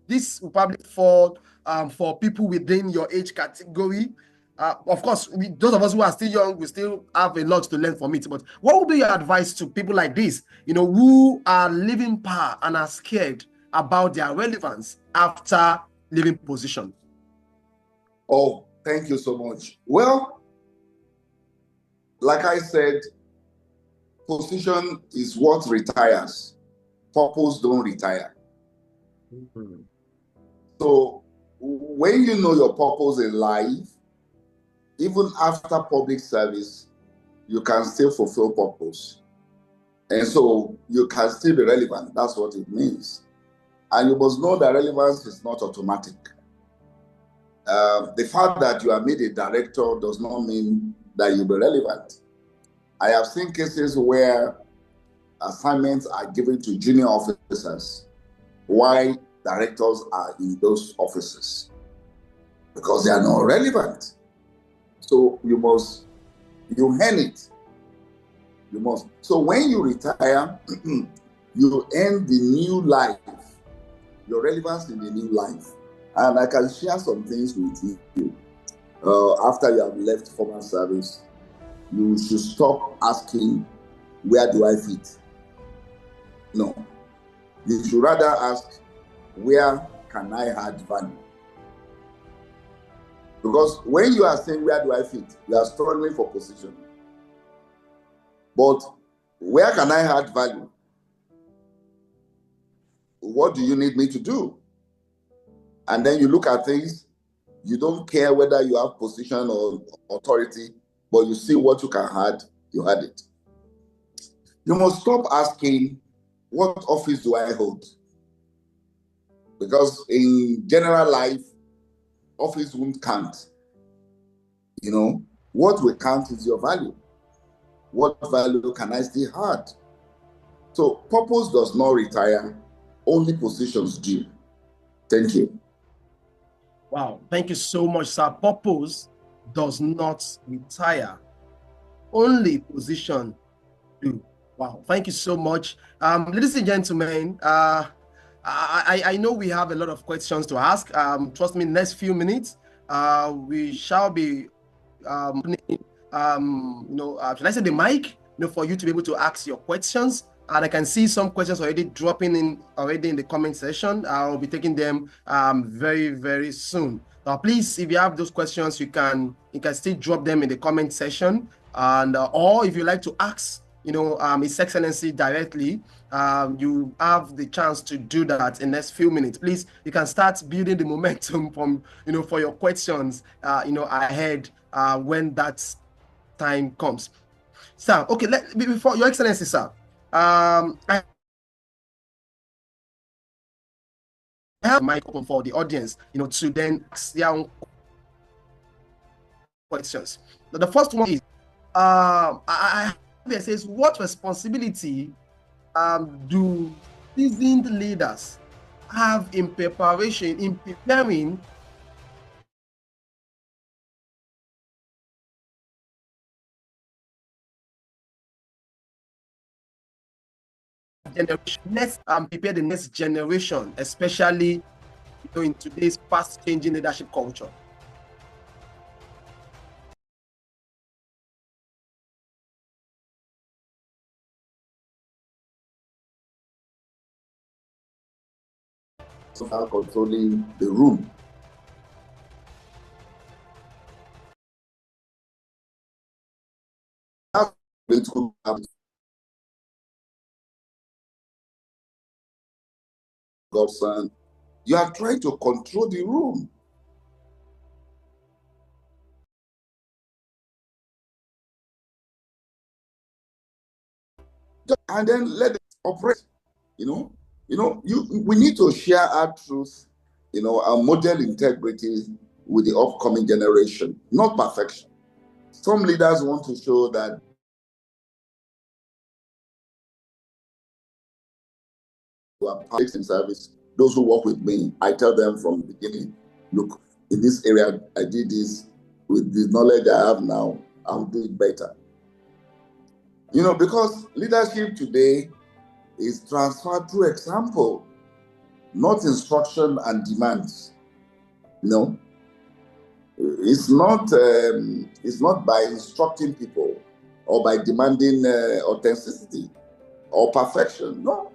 this will probably fall for people within your age category. Of course, those of us who are still young, we still have a lot to learn from it. But what would be your advice to people like this, who are leaving power and are scared about their relevance after leaving position? Oh, thank you so much. Well, like I said, position is what retires. Purpose don't retire. Mm-hmm. So when you know your purpose in life, even after public service, you can still fulfill purpose. And so you can still be relevant. That's what it means. And you must know that relevance is not automatic. The fact that you are made a director does not mean that you'll be relevant. I have seen cases where assignments are given to junior officers, why directors are in those offices, because they are not relevant. So you earn it. You must. So when you retire, you earn the new life, your relevance in the new life. And I can share some things with you. After you have left formal service, you should stop asking, where do I fit? No. You should rather ask, where can I add value? Because when you are saying, where do I fit? You are struggling for position. But where can I add value? What do you need me to do? And then you look at things, you don't care whether you have position or authority, but you see what you can add, you add it. You must stop asking, what office do I hold? Because in general life, office won't count. You know, what will count is your value. What value can I still add? So purpose does not retire, only positions do. Thank you. Wow, thank you so much, sir. Purpose does not retire, only position do. Wow, thank you so much. Ladies and gentlemen, I know we have a lot of questions to ask. Trust me, next few minutes, we shall be should I say the mic, for you to be able to ask your questions. And I can see some questions already dropping in the comment section. I'll be taking them very, very soon. Now, please, if you have those questions, you can still drop them in the comment section. And or if you like to ask, His Excellency directly, you have the chance to do that in the next few minutes. Please, you can start building the momentum from, for your questions, ahead when that time comes. Sir, okay, before Your Excellency, sir, I have a mic open for the audience, to then ask their own questions. The first one is, it says, what responsibility do seasoned leaders have in preparing generation, prepare the next generation, especially in today's fast-changing leadership culture? So are controlling the room. Godson, you are trying to control the room. And then let it operate. We need to share our truth, our model integrity with the upcoming generation, not perfection. Some leaders want to show that you are public in service. Those who work with me, I tell them from the beginning, look, in this area, I did this with the knowledge I have now, I'll do it better. Because leadership today is transferred through example, not instruction and demands. It's not by instructing people or by demanding authenticity or perfection. No.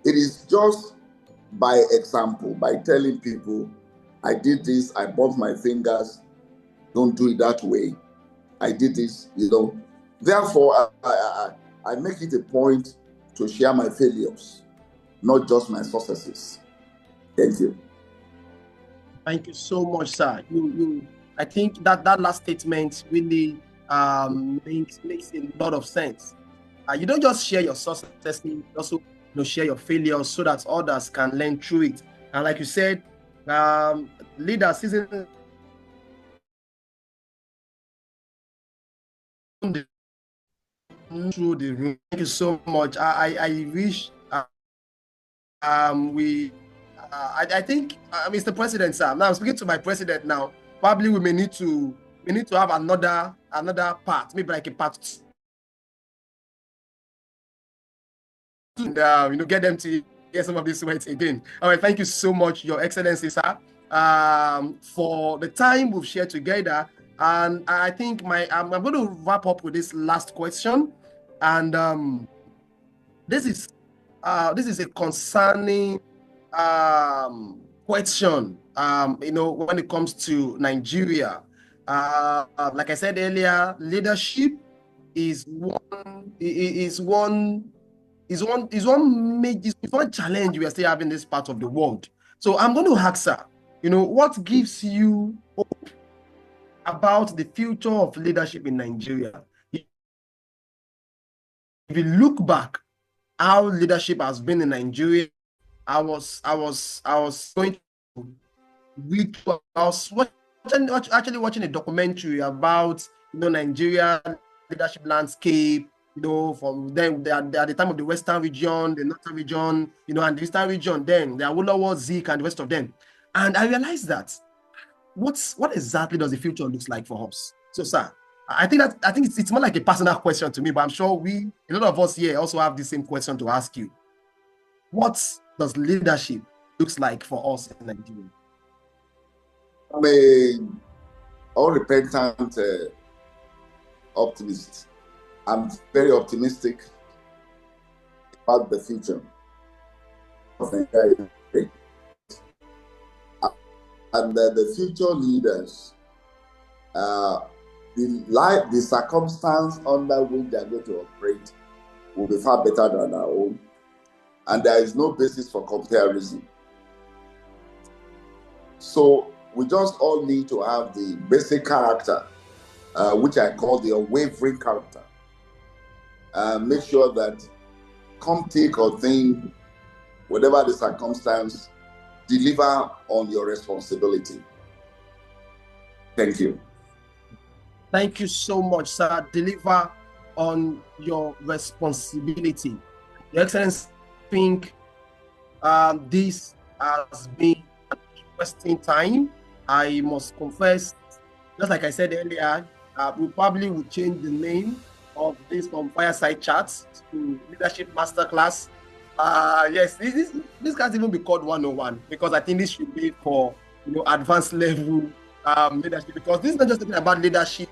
It is just by example, by telling people, I did this, I bumped my fingers, don't do it that way. I did this, Therefore, I make it a point to share my failures, not just my successes. Thank you. Thank you so much, sir. I think that last statement really makes a lot of sense. You don't just share your success, you also share your failures so that others can learn through it. And like you said, leaders isn't through the room. Thank you so much. I wish I think, Mr. President, sir. Now I'm speaking to my president now. Probably we may need to have another part, maybe like a part 2, and get them to hear some of these words again. All right, thank you so much, Your Excellency, sir, for the time we've shared together. And I think I'm going to wrap up with this last question, and this is a concerning question. When it comes to Nigeria, like I said earlier, leadership is one challenge we are still having in this part of the world. So I'm going to ask her, what gives you hope about the future of leadership in Nigeria? If you look back, how leadership has been in Nigeria, I was going to read. I was watching a documentary about Nigerian leadership landscape. From then at the time of the Western region, the Northern region, and the Eastern region. Then the Awolowo, Zik, and the rest of them. And I realized that what exactly does the future looks like for us? So, sir, I think it's more like a personal question to me, but I'm sure a lot of us here also have the same question to ask you. What does leadership looks like for us in Nigeria? I'm an unrepentant optimist. I'm very optimistic about the future of Nigeria. And the future leaders, the circumstance under which they are going to operate will be far better than our own. And there is no basis for comparison. So we just all need to have the basic character, which I call the unwavering character. Make sure that come take or thing, whatever the circumstance, deliver on your responsibility. Thank you. Thank you so much, sir. Deliver on your responsibility. Your Excellency, I think this has been an interesting time. I must confess, just like I said earlier, we probably would change the name of this from Fireside Chat to Leadership Masterclass. Yes, this can't even be called 101, because I think this should be for advanced level leadership, because this is not just talking about leadership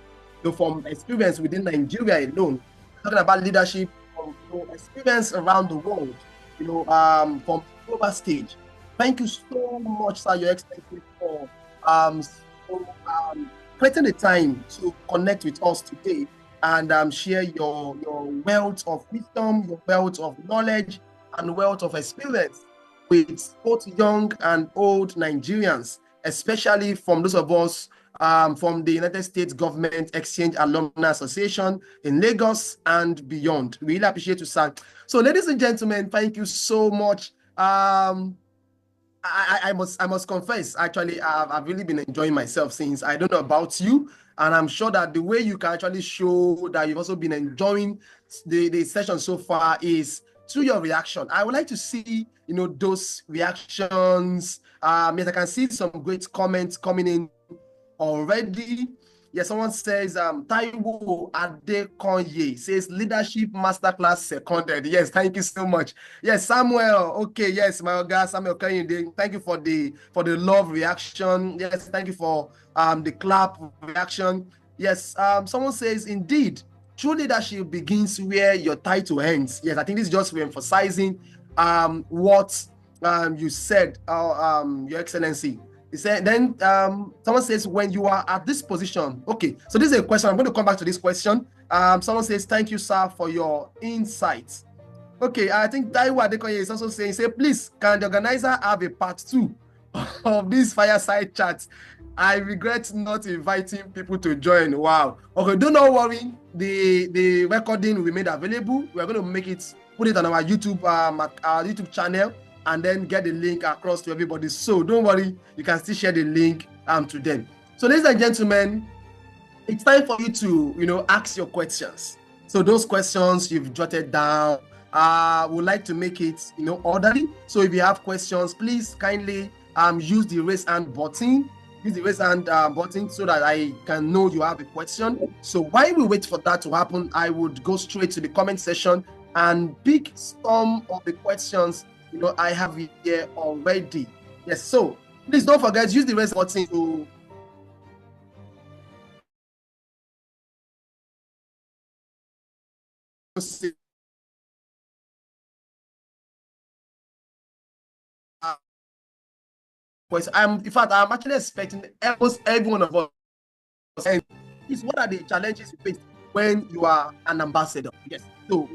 from experience within Nigeria alone. We're talking about leadership from experience around the world, from global stage. Thank you so much, sir, Your Excellency, for creating the time to connect with us today and share your wealth of wisdom, your wealth of knowledge, and wealth of experience with both young and old Nigerians, especially from those of us from the United States Government Exchange Alumni Association in Lagos and beyond. We really appreciate you, sir. So, ladies and gentlemen, thank you so much. I must confess, actually, I've really been enjoying myself since. I don't know about you, and I'm sure that the way you can actually show that you've also been enjoying the session so far is through your reaction. I would like to see, those reactions. Yes, I can see some great comments coming in already. Yes, someone says, Taiwo Adekonye says, leadership masterclass seconded. Yes, thank you so much. Yes, Samuel. Okay, yes, my guy Samuel Kayinde. Thank you for the love reaction. Yes, thank you for the clap reaction. Yes, someone says, indeed, true leadership begins where your title ends. Yes, I think this is just re-emphasizing what you said, Your Excellency. He said, then someone says, when you are at this position, okay, so this is a question. I'm going to come back to this question. Someone says, thank you, sir, for your insights. Okay, I think Taiwo Adekonye is also saying, please, can the organizer have a part 2 of this fireside chat? I regret not inviting people to join. Wow. Okay, do not worry. The recording will be made available. We're going to put it on our YouTube channel, and then get the link across to everybody. So don't worry, you can still share the link to them. So ladies and gentlemen, it's time for you to ask your questions. So those questions you've jotted down, would like to make it, orderly. So if you have questions, please kindly use the raise hand button. Use the raise hand button so that I can know you have a question. So while we wait for that to happen, I would go straight to the comment section and pick some of the questions I have here already. Yes, so please don't forget, use the raise button to in fact, I'm actually expecting almost every one of us. And what are the challenges you face when you are an ambassador? Yes. So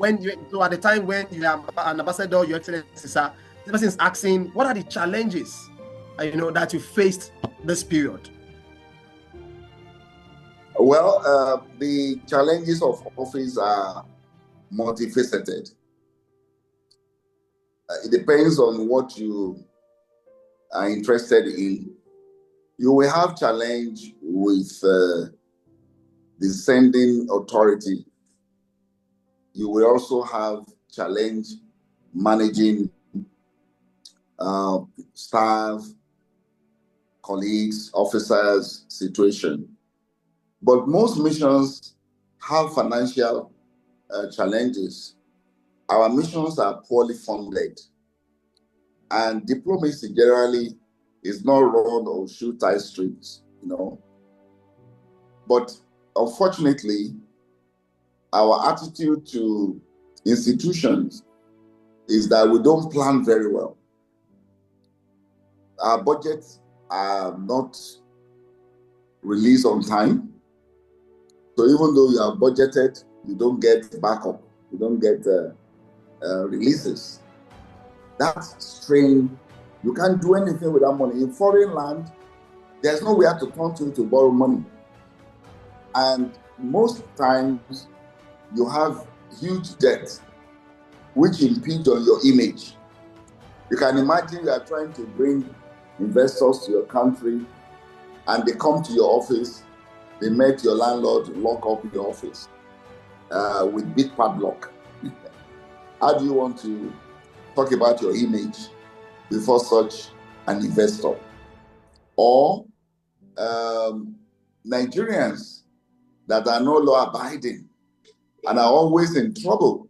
at the time when you are an ambassador, Your Excellency, sir, this person is asking, what are the challenges that you faced this period? Well, the challenges of office are multifaceted. It depends on what you are interested in. You will have challenge with the sending authority. You will also have challenge managing staff, colleagues, officers, situation. But most missions have financial challenges. Our missions are poorly funded, and diplomacy generally is not run on shoe tie streets, But unfortunately, our attitude to institutions is that we don't plan very well. Our budgets are not released on time. So even though you have budgeted, you don't get backup, you don't get releases. That's strain. You can't do anything with that money. In foreign land, there's nowhere to turn to borrow money. And most times, you have huge debt, which impedes on your image. You can imagine you are trying to bring investors to your country, and they come to your office, they met your landlord, lock up your office with big padlock. How do you want to talk about your image before such an investor? Or Nigerians that are no law abiding and are always in trouble.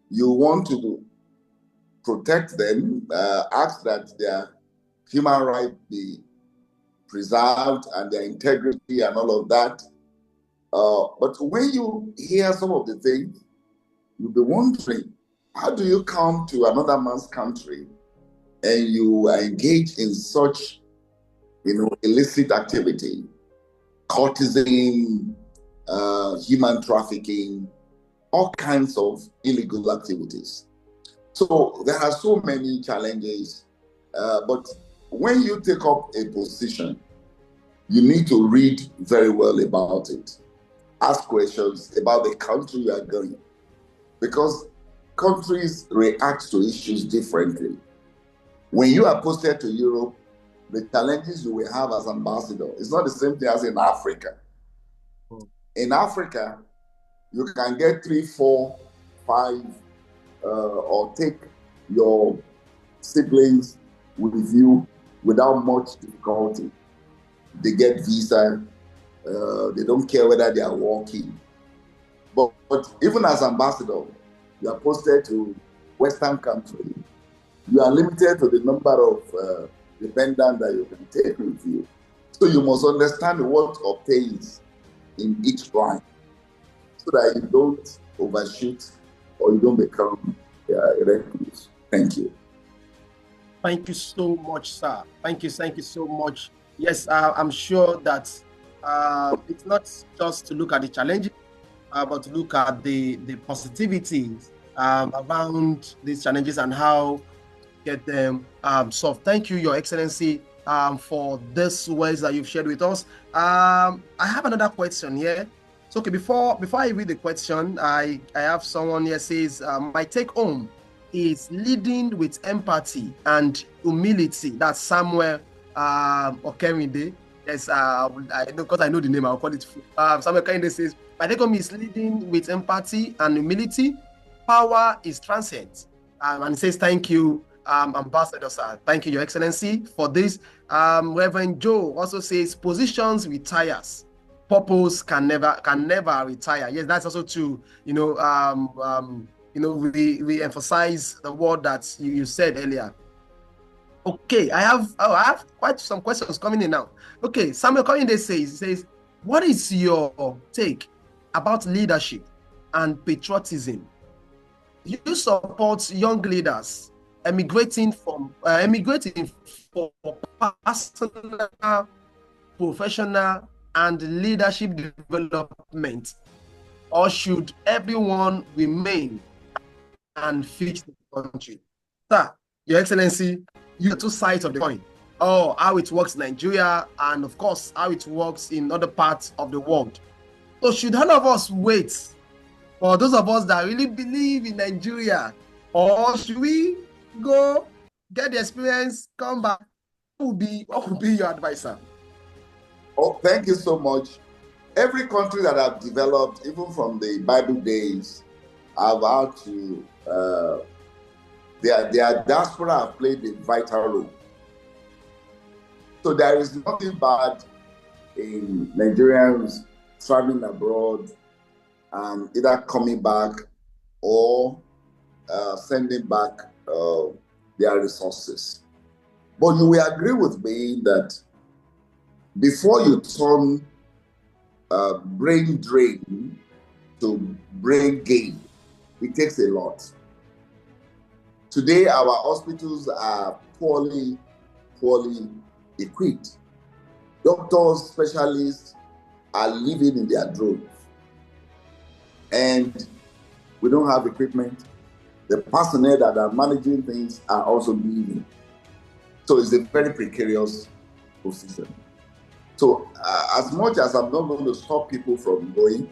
You want to protect them, ask that their human rights be preserved and their integrity and all of that. But when you hear some of the things, you'll be wondering, how do you come to another man's country and you are engaged in such, illicit activity, courtesan, human trafficking, all kinds of illegal activities. So there are so many challenges, but when you take up a position, you need to read very well about it. Ask questions about the country you are going, because countries react to issues differently. When you are posted to Europe, the challenges you will have as ambassador is not the same thing as in Africa. In Africa, you can get 3, 4, 5, or take your siblings with you without much difficulty. They get visa, they don't care whether they are working. But even as ambassador, you are posted to Western country. You are limited to the number of dependents that you can take with you. So you must understand what obtains in each client so that you don't overshoot or you don't become a recluse. Thank you. Thank you so much, sir. Thank you so much. Yes, I'm sure that it's not just to look at the challenges, but to look at the positivities around these challenges and how get them solved. Thank you, Your Excellency, for this words that you've shared with us. I have another question here. So, okay, before I read the question, I have someone here says, my take home is leading with empathy and humility. That's Samuel Akinremi. Yes, I know, because I know the name, I'll call it. Samuel Akinremi says, my take home is leading with empathy and humility. power is transient. And it says, thank you, Ambassador, sir. Thank you, Your Excellency, for this. Reverend Joe also says, positions retires. Purpose can never retire. Yes, that's also true. We emphasize the word that you said earlier. Okay, I have quite some questions coming in now. Okay, Samuel Koinde says, what is your take about leadership and patriotism? You support young leaders emigrating for personal, professional, and leadership development, or should everyone remain and fix the country? Sir, Your Excellency, you have two sides of the coin. Oh, how it works in Nigeria, and of course, how it works in other parts of the world. So should all of us wait for those of us that really believe in Nigeria, or should we go get the experience, come back? What would be your advice, sir? Oh, thank you so much. Every country that I've developed, even from the Bible days, I've had to, their diaspora have played a vital role. So there is nothing bad in Nigerians traveling abroad and either coming back or sending back their resources. But you will agree with me that before you turn brain drain to brain gain, it takes a lot. Today, our hospitals are poorly equipped. Doctors, specialists are living in their droves. And we don't have equipment. The personnel that are managing things are also leaving. So it's a very precarious position. So as much as I'm not going to stop people from going,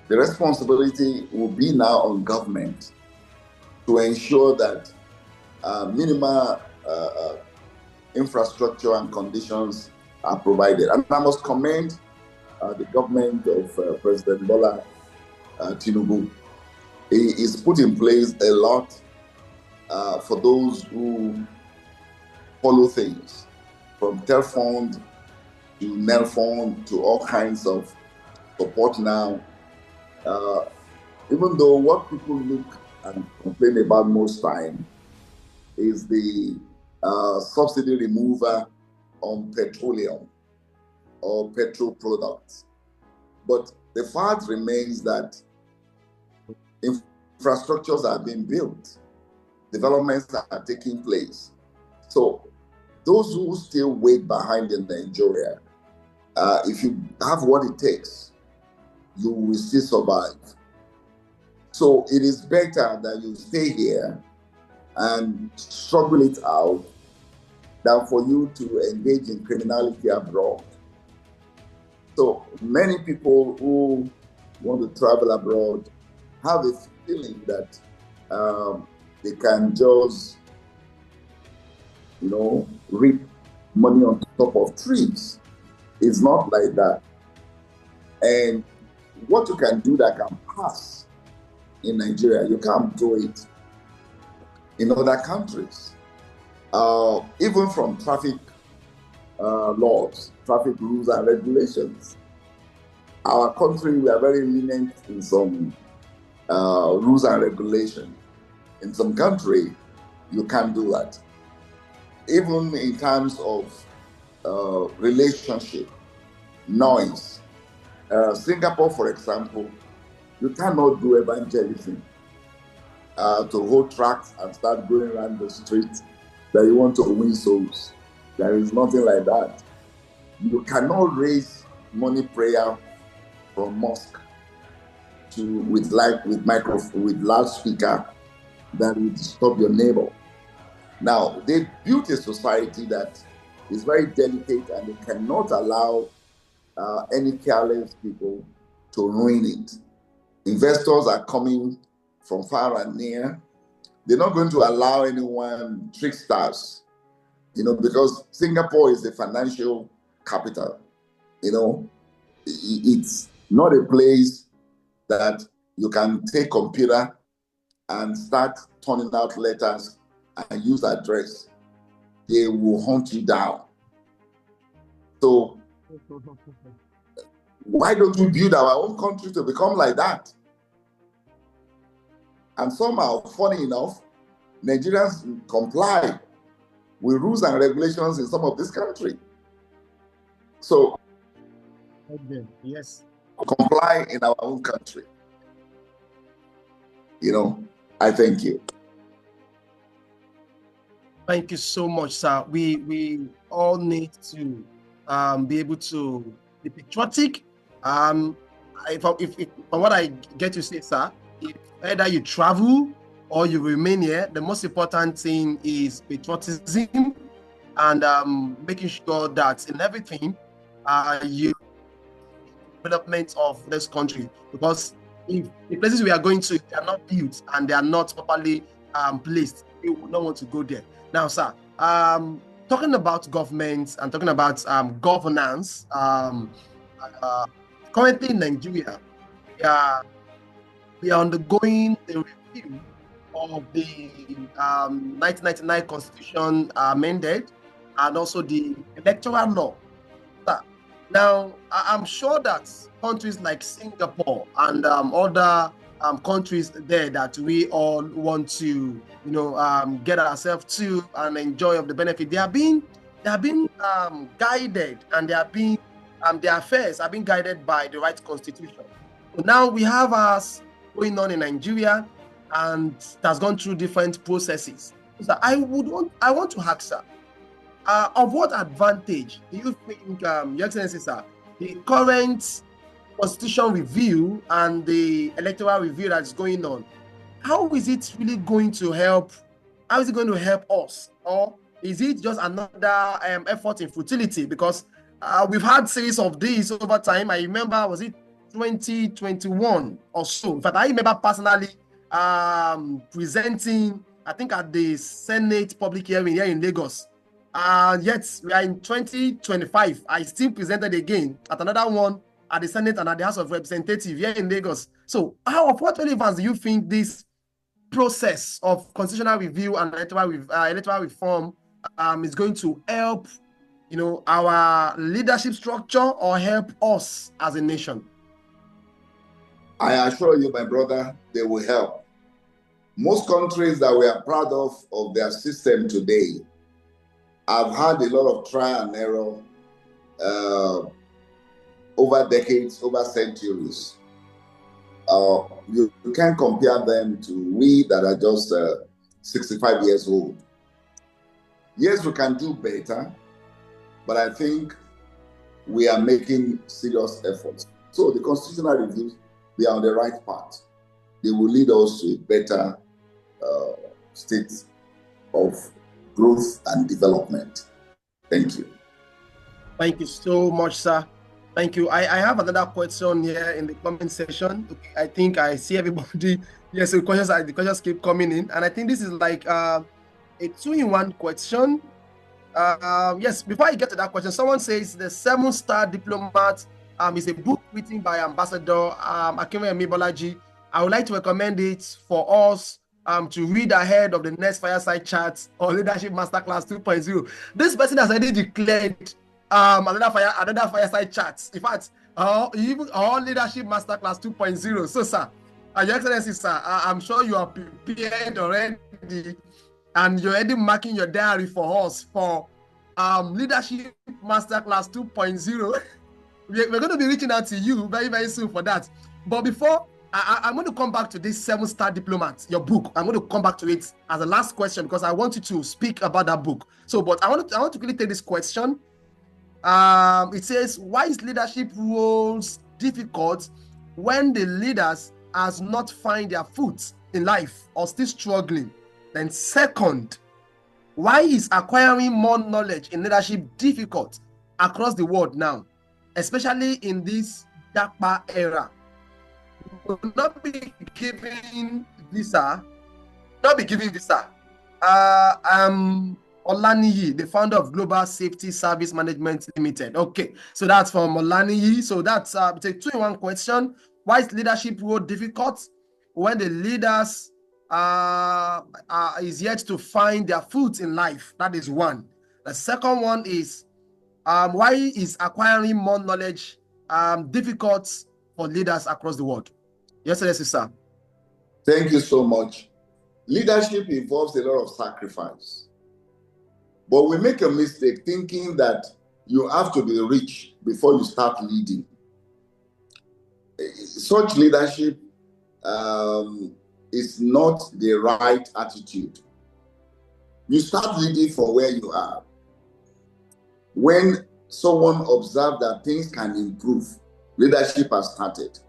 the responsibility will be now on government to ensure that minimal infrastructure and conditions are provided. And I must commend the government of President Bola Tinubu. He is put in place a lot for those who follow things, from telephone to mail phone to all kinds of support now. Even though what people look and complain about most time is the subsidy remover on petroleum or petrol products. But the fact remains that infrastructures are being built, developments are taking place. So those who still wait behind in Nigeria, if you have what it takes, you will still survive. So it is better that you stay here and struggle it out than for you to engage in criminality abroad. So many people who want to travel abroad have a feeling that they can just, reap money on top of trees. It's not like that. And what you can do that can pass in Nigeria, you can't do it in other countries. Even from traffic laws, traffic rules and regulations. Our country, we are very lenient in some rules and regulations. In some country, you can't do that. Even in terms of relationship, noise. Singapore, for example, you cannot do evangelism to hold tracts and start going around the street that you want to win souls. There is nothing like that. You cannot raise money prayer from mosque with microphone, with loudspeaker that will disturb your neighbor. Now, they built a society that is very delicate and they cannot allow any careless people to ruin it. Investors are coming from far and near. They're not going to allow anyone tricksters, because Singapore is a financial capital. It's not a place that you can take computer and start turning out letters and use address, they will hunt you down. So why don't we build our own country to become like that? And somehow, funny enough, Nigerians comply with rules and regulations in some of this country. So, yes, comply in our own country. I thank you. Thank you so much, sir. We all need to be able to be patriotic. If from what I get to say, sir, if either you travel or you remain here, the most important thing is patriotism and making sure that in everything you development of this country, because if the places we are going to, they are not built and they are not properly placed, we would not want to go there. Now, sir, talking about government and talking about governance, currently in Nigeria, we are undergoing the review of the 1999 Constitution amended and also the electoral law. Now, I'm sure that countries like Singapore and other countries there that we all want to, get ourselves to and enjoy of the benefit, they are being guided, and their affairs are being guided by the right constitution. So now we have us going on in Nigeria, and it has gone through different processes. So I want to ask, sir, of what advantage do you think, Your Excellency, sir, the current constitution review and the electoral review that's going on, how is it really going to help? How is it going to help us? Or is it just another effort in futility? Because we've had series of these over time. I remember, was it 2021 or so? In fact, I remember personally presenting, I think at the Senate public hearing here in Lagos. Yet we are in 2025. I still presented again at another one at the Senate and at the House of Representatives here in Lagos. So, of what relevance do you think this process of constitutional review and electoral reform is going to help, our leadership structure or help us as a nation? I assure you, my brother, they will help. Most countries that we are proud of their system today, I've had a lot of trial and error over decades, over centuries. You can't compare them to we that are just 65 years old. Yes, we can do better, but I think we are making serious efforts. So the constitutional reviews, they are on the right path. They will lead us to a better state of growth and development. Thank you. Thank you so much, sir. Thank you. I have another question here in the comment section. Okay, I think I see everybody. Yes, the questions keep coming in, and I think this is like a 2-in-1 question. Yes, before I get to that question, someone says the 7-Star Diplomat is a book written by Ambassador Akinremi Bolaji. I would like to recommend it for us to read ahead of the next Fireside Chat or Leadership Masterclass 2.0. This person has already declared another Fireside Chat. In fact, even Leadership Masterclass 2.0. So, sir, Your Excellency, sir, I'm sure you are prepared already, and you're already marking your diary for us for Leadership Masterclass 2.0. We're going to be reaching out to you very, very soon for that. But before, I'm going to come back to this 7-Star Diplomat, your book. I'm going to come back to it as a last question because I want you to speak about that book. So, but I want to quickly take this question. It says, why is leadership roles difficult when the leaders has not find their foot in life or still struggling? Then second, why is acquiring more knowledge in leadership difficult across the world now, especially in this DAPA era? Will not be giving visa. Olaniyi, the founder of Global Safety Service Management Limited. Okay, so that's from Olaniyi. So that's it's a 2-in-1 question. Why is leadership role difficult when the leaders is yet to find their foot in life. That is one. The second one is why is acquiring more knowledge difficult for leaders across the world? Yes, sir. Thank you so much. Leadership involves a lot of sacrifice. But we make a mistake thinking that you have to be rich before you start leading. Such leadership is not the right attitude. You start leading from where you are. When someone observes that things can improve, leadership has started.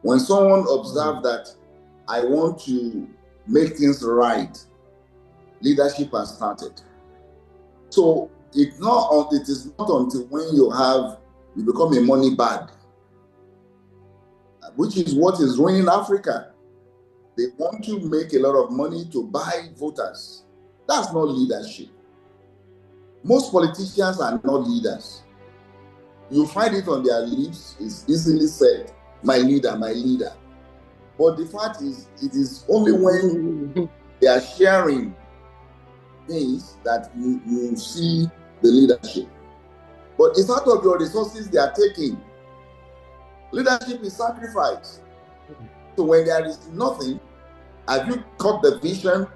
When someone observes that I want to make things right, leadership has started. So it is not until when you become a money bag, which is what is ruining Africa. They want to make a lot of money to buy voters. That's not leadership. Most politicians are not leaders. You find it on their lips, it's easily said, my leader, my leader. But the fact is, it is only when they are sharing things that you see the leadership. But it's out of your resources they are taking. Leadership is sacrifice. So when there is nothing, have you caught the vision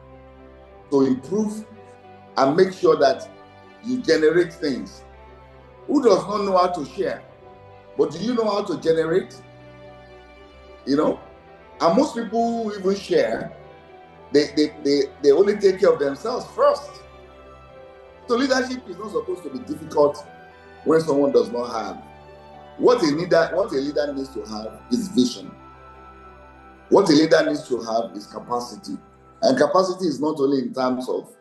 to improve and make sure that you generate things? Who does not know how to share? But do you know how to generate? You know? And most people who even share, they only take care of themselves first. So leadership is not supposed to be difficult when someone does not have. What a leader needs to have is vision. What a leader needs to have is capacity. And capacity is not only in terms of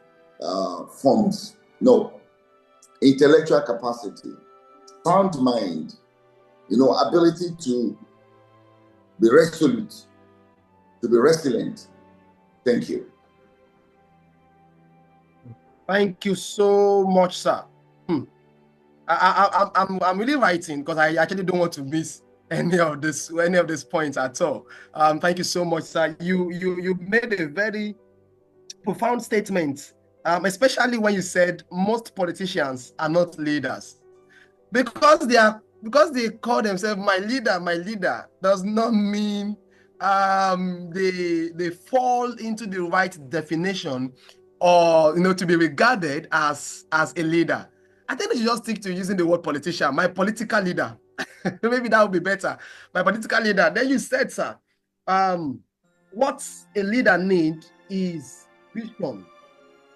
funds. No. Intellectual capacity, sound mind, ability to be resolute, to be resilient. Thank you. Thank you so much, sir. I'm really writing because I actually don't want to miss any of these points at all. Thank you so much, sir. You made a very profound statement, especially when you said most politicians are not leaders, because they call themselves my leader does not mean they fall into the right definition or to be regarded as a leader. I think we should just stick to using the word politician, my political leader. Maybe that would be better. My political leader. Then you said, sir, what a leader needs is vision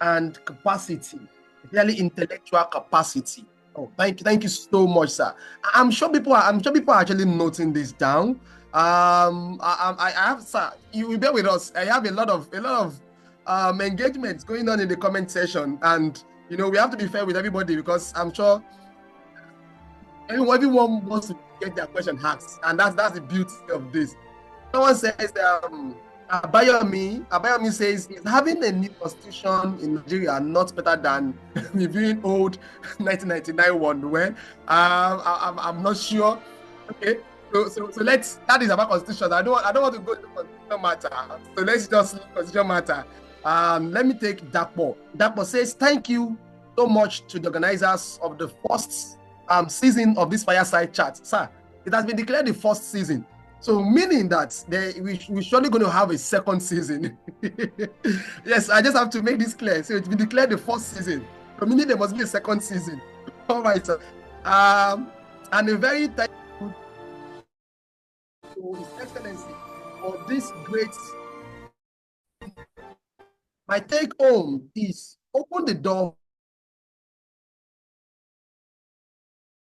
and capacity, really intellectual capacity. Oh, thank you so much, sir. I'm sure people are actually noting this down. I have, sir, you will bear with us. I have a lot of engagements going on in the comment section, and we have to be fair with everybody because I'm sure everyone wants to get their question asked, and that's the beauty of this. Someone says, Abayomi says, is having a new constitution in Nigeria not better than reviewing old 1999 one? Well, I'm not sure. Okay, so that is about constitution. I don't want to go to constitution matter. So let's just leave constitution matter. Let me take Dapo. Dapo says, thank you so much to the organizers of the first season of this Fireside Chat. Sir, it has been declared the first season. So meaning that we're surely going to have a second season. Yes, I just have to make this clear. So it's been declared the first season. So meaning there must be a second season. All right, sir. And a very thankful to His Excellency for this great. My take home is open the door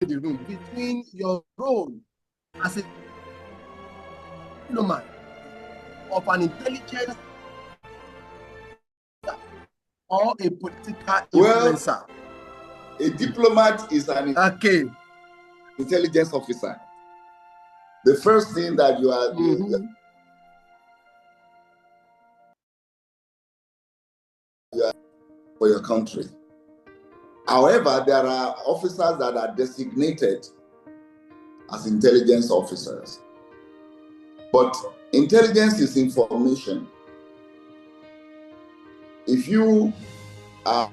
to the room between your role as a diplomat of an intelligence or a political influencer. A diplomat is an intelligence officer. The first thing that you are for your country. However, there are officers that are designated as intelligence officers. But intelligence is information. if you are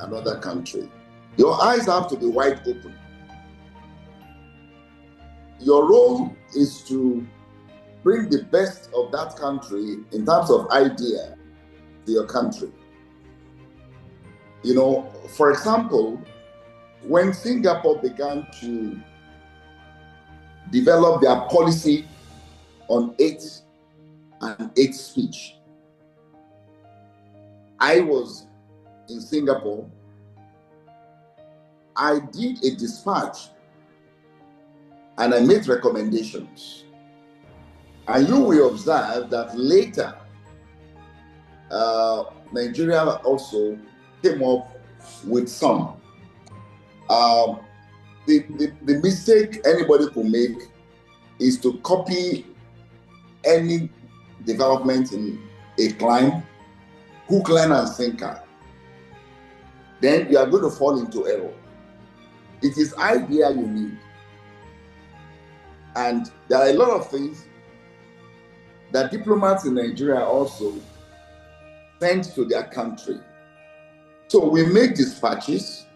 another country, your eyes have to be wide open. Your role is to bring the best of that country in terms of idea to your country. You know, for example, when Singapore began to develop their policy on hate and hate speech, I was in Singapore. I did a dispatch and I made recommendations. And you will observe that later, Nigeria also came up with some. The mistake anybody could make is to copy any development in a client, hook, line, and sinker. Then you are going to fall into error. It is idea you need. And there are a lot of things that diplomats in Nigeria also send to their country. So we make dispatches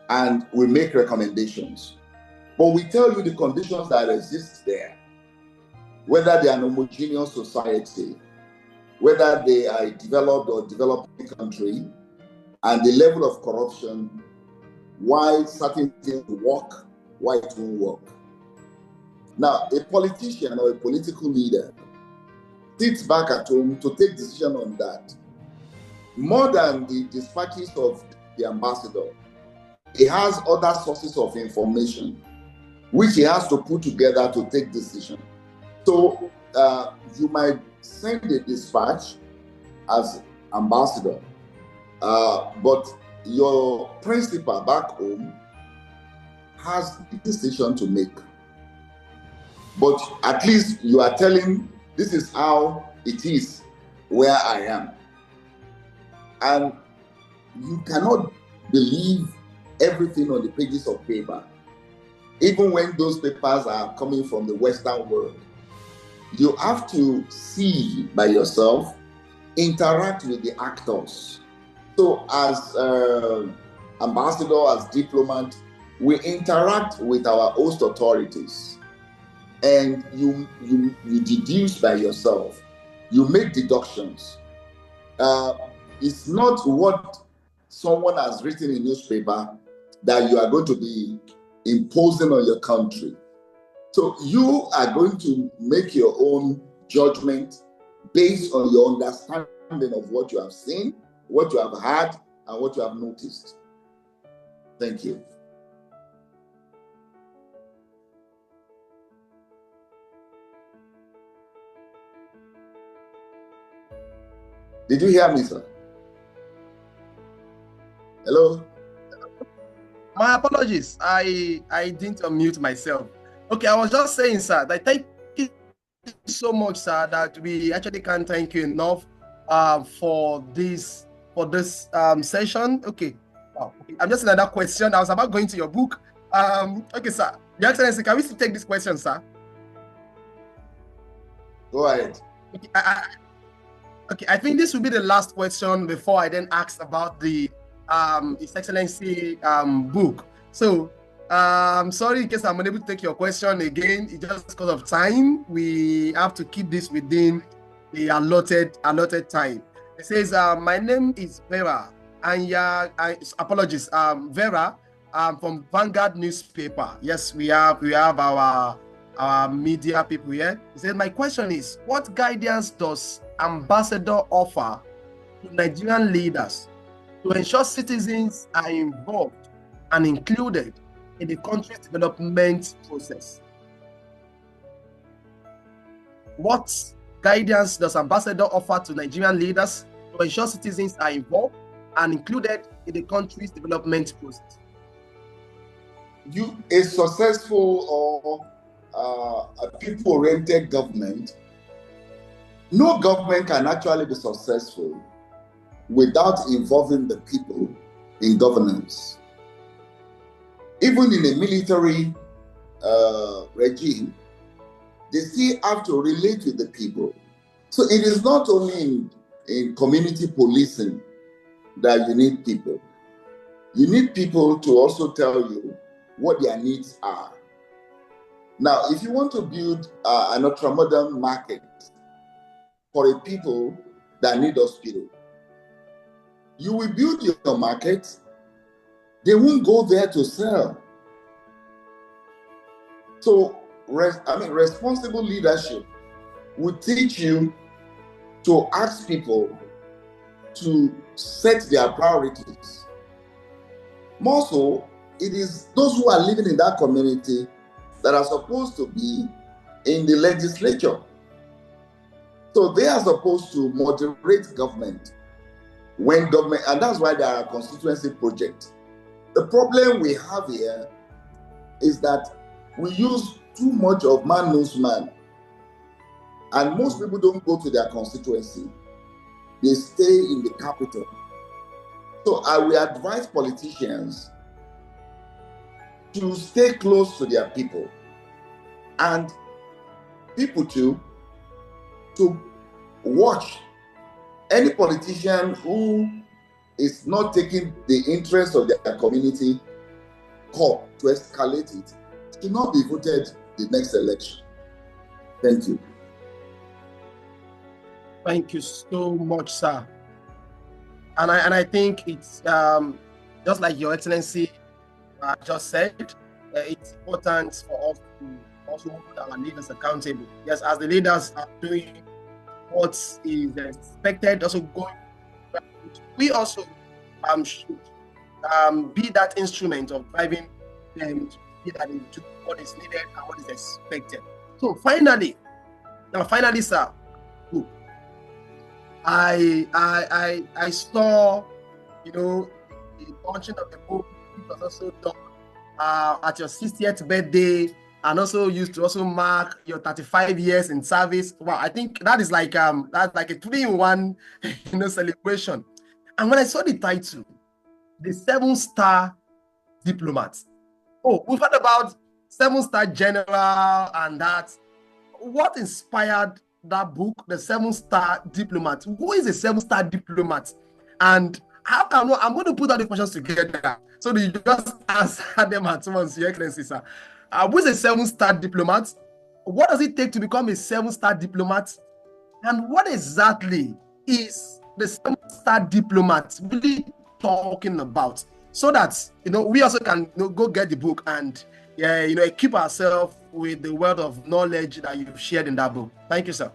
and we make recommendations. But we tell you the conditions that exist there, whether they are an homogeneous society, whether they are a developed or developing country, and the level of corruption, why certain things work, why it won't work. Now, a politician or a political leader sits back at home to take decision on that. More than the dispatches of the ambassador, he has other sources of information which he has to put together to take decision. So you might send a dispatch as ambassador, but your principal back home has a decision to make. But at least you are telling, this is how it is where I am. And you cannot believe everything on the pages of paper, even when those papers are coming from the Western world. You have to see by yourself, interact with the actors. So as ambassador, as diplomat, we interact with our host authorities, and you deduce by yourself. You make deductions. It's not what someone has written in newspaper that you are going to be imposing on your country. So you are going to make your own judgment based on your understanding of what you have seen, what you have heard, and what you have noticed. Thank you. Did you hear me, sir? Hello? My apologies. I didn't unmute myself. Okay, I was just saying, sir, that thank you so much, sir, that we actually can't thank you enough for this session. Okay. Wow. Okay. I'm just another question. I was about going to your book. Okay, sir. Your Excellency, can we still take this question, sir? Go ahead. Okay, I think this will be the last question before I then ask about the His Excellency book. So sorry in case I'm unable to take your question again. It's just because of time. We have to keep this within the allotted time. It says, my name is Vera, and apologies, Vera, from Vanguard newspaper. Yes, we have our media people here. He said, my question is, what guidance does Ambassador offer to Nigerian leaders to ensure citizens are involved and included in the country's development process? What guidance does Ambassador offer to Nigerian leaders to ensure citizens are involved and included in the country's development process? A successful or a people-oriented government, no government can actually be successful without involving the people in governance. Even in a military regime, they still have to relate with the people. So it is not only in community policing that you need people. You need people to also tell you what their needs are. Now, if you want to build an ultramodern market for a people that need hospital, you will build your market. They won't go there to sell. So, responsible leadership will teach you to ask people to set their priorities. More so, it is those who are living in that community that are supposed to be in the legislature. So they are supposed to moderate government when government, and that's why there are constituency projects. The problem we have here is that we use too much of man knows man, and most people don't go to their constituency. They stay in the capital. So I will advise politicians to stay close to their people, and people to watch any politician who is not taking the interest of their community call to escalate it to not be voted the next election. Thank you. Thank you so much, sir. And I think it's just like Your Excellency just said, it's important for us to also hold our leaders accountable. Yes, as the leaders are doing what is expected, also going, we also should be that instrument of driving them to see that they do what is needed and what is expected. So finally, sir, I saw, the launching of the book. It was also done at your 60th birthday, and also used to also mark your 35 years in service. Wow, I think that is like that's like a 3-in-1 celebration. And when I saw the title, the 7-star diplomat. Oh, we've heard about 7-star general and that. What inspired that book, the 7-star diplomat? Who is a 7-star diplomat? And how can I'm going to put all the questions together so that you just answer them at once, Your Excellency, sir. Who is a 7-star diplomat? What does it take to become a 7-star diplomat? And what exactly is the 7-star diplomat really talking about? So that we also can go get the book and equip ourselves with the wealth of knowledge that you've shared in that book. Thank you, sir.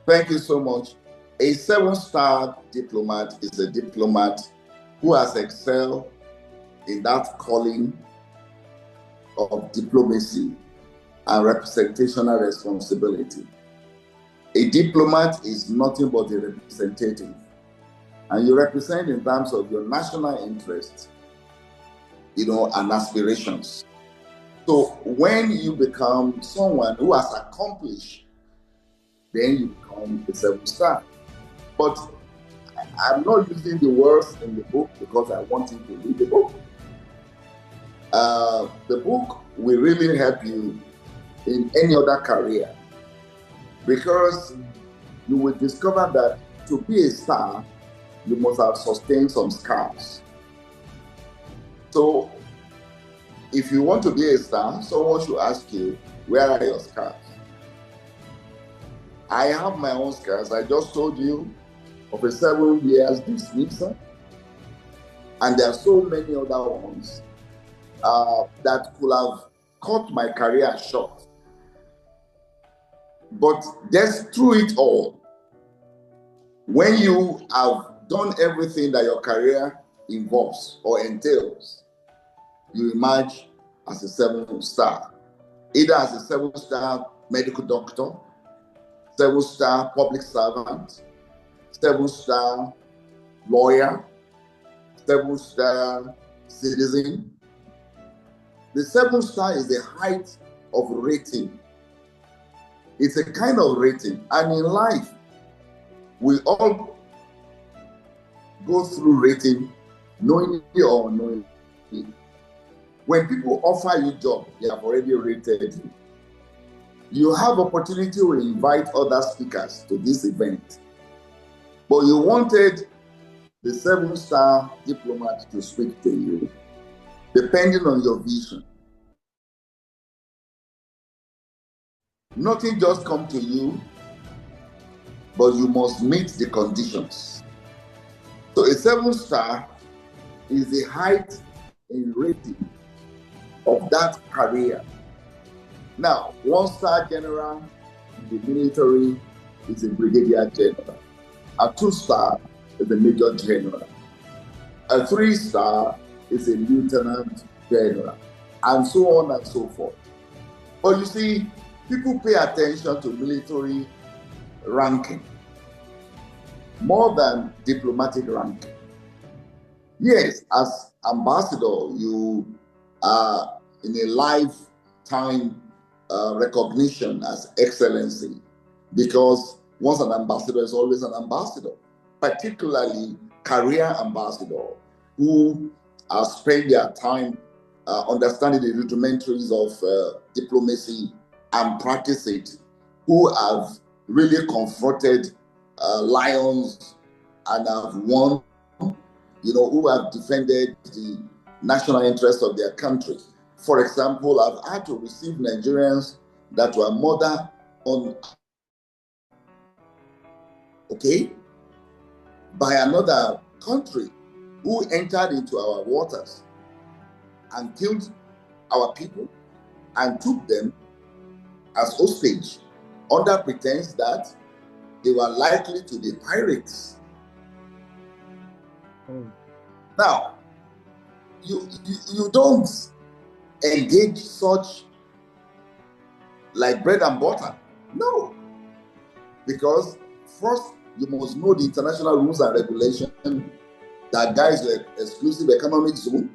Thank you so much. A 7-star diplomat is a diplomat who has excelled in that calling of diplomacy and representational responsibility. A diplomat is nothing but a representative, and you represent in terms of your national interests, and aspirations. So when you become someone who has accomplished, then you become a 7-star. But I'm not using the words in the book because I want you to read the book. The book will really help you in any other career, because you will discover that to be a star, you must have sustained some scars. So if you want to be a star, someone should ask you, where are your scars? I have my own scars. I just told you of a 7 years dismissal, and there are so many other ones that could have cut my career short. But just through it all, when you have done everything that your career involves or entails, you emerge as a 7-star, either as a 7-star medical doctor, 7-star public servant, 7-star lawyer, 7-star citizen. The 7-star is the height of rating. It's a kind of rating. And in life, we all go through rating, knowingly or unknowingly. When people offer you a job, they have already rated you. you have opportunity to invite other speakers to this event, but you wanted the 7-star diplomat to speak to you, depending on your vision. Nothing just come to you, but you must meet the conditions. So a 7-star is the height in rating of that career. Now, 1-star general in the military is a brigadier general. A 2-star is a major general. A 3-star is a lieutenant general, and so on and so forth. But you see, people pay attention to military ranking more than diplomatic ranking. Yes, as ambassador, you are in a lifetime recognition as excellency, because once an ambassador is always an ambassador, particularly career ambassador who spend their time understanding the rudimentaries of diplomacy and practice it, who have really confronted lions and have won, who have defended the national interest of their country. For example, I've had to receive Nigerians that were murdered by another country who entered into our waters and killed our people and took them as hostage under pretense that they were likely to be pirates. Now, you don't engage such like bread and butter. No. Because first, you must know the international rules and regulations that guides the exclusive economic zone.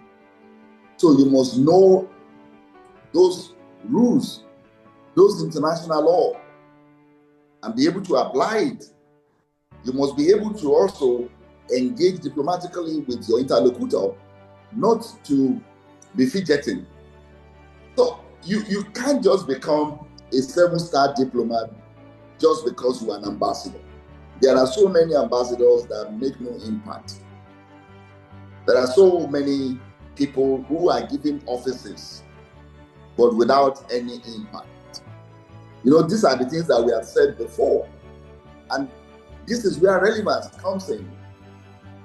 So you must know those rules, those international law, and be able to apply it. You must be able to also engage diplomatically with your interlocutor, not to be fidgeting. So you can't just become a 7-star diplomat just because you are an ambassador. There are so many ambassadors that make no impact. There are so many people who are given offices, but without any impact. These are the things that we have said before. And this is where relevance comes in.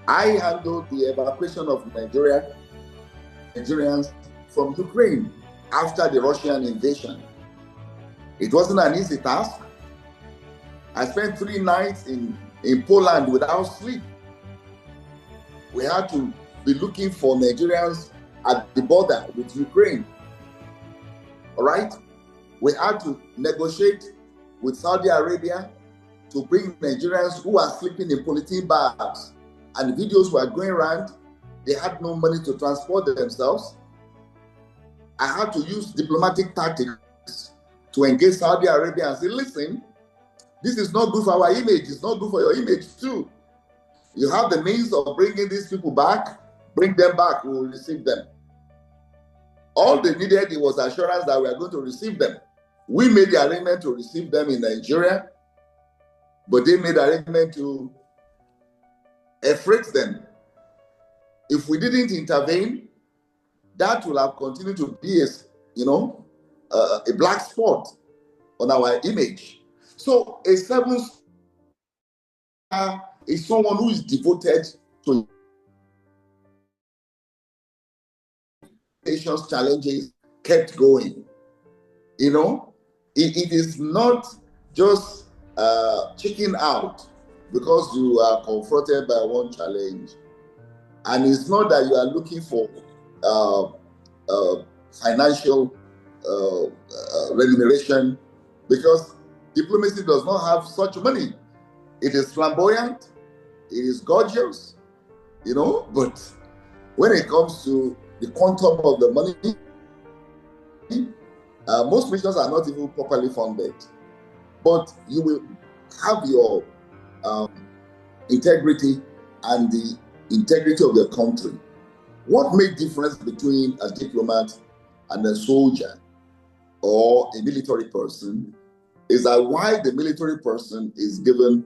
I handled the evacuation of Nigerians from Ukraine after the Russian invasion. It wasn't an easy task. I spent 3 nights in Poland without sleep. We had to be looking for Nigerians at the border with Ukraine. All right? We had to negotiate with Saudi Arabia to bring Nigerians who are sleeping in polythene bags. And videos were going around. They had no money to transport themselves. I had to use diplomatic tactics to engage Saudi Arabia and say, listen, this is not good for our image. It's not good for your image too. You have the means of bringing these people back. Bring them back. We will receive them. All they needed was assurance that we are going to receive them. We made the arrangement to receive them in Nigeria, but they made the arrangement to freight them. If we didn't intervene, that will have continued to be a black spot on our image. So a 7-star is someone who is devoted to nation's challenges, kept going. It is not just checking out because you are confronted by one challenge. And it's not that you are looking for financial remuneration, because diplomacy does not have such money. It is flamboyant, it is gorgeous, but when it comes to the quantum of the money, most missions are not even properly funded. But you will have your integrity and the integrity of the country. What makes difference between a diplomat and a soldier or a military person is that why the military person is given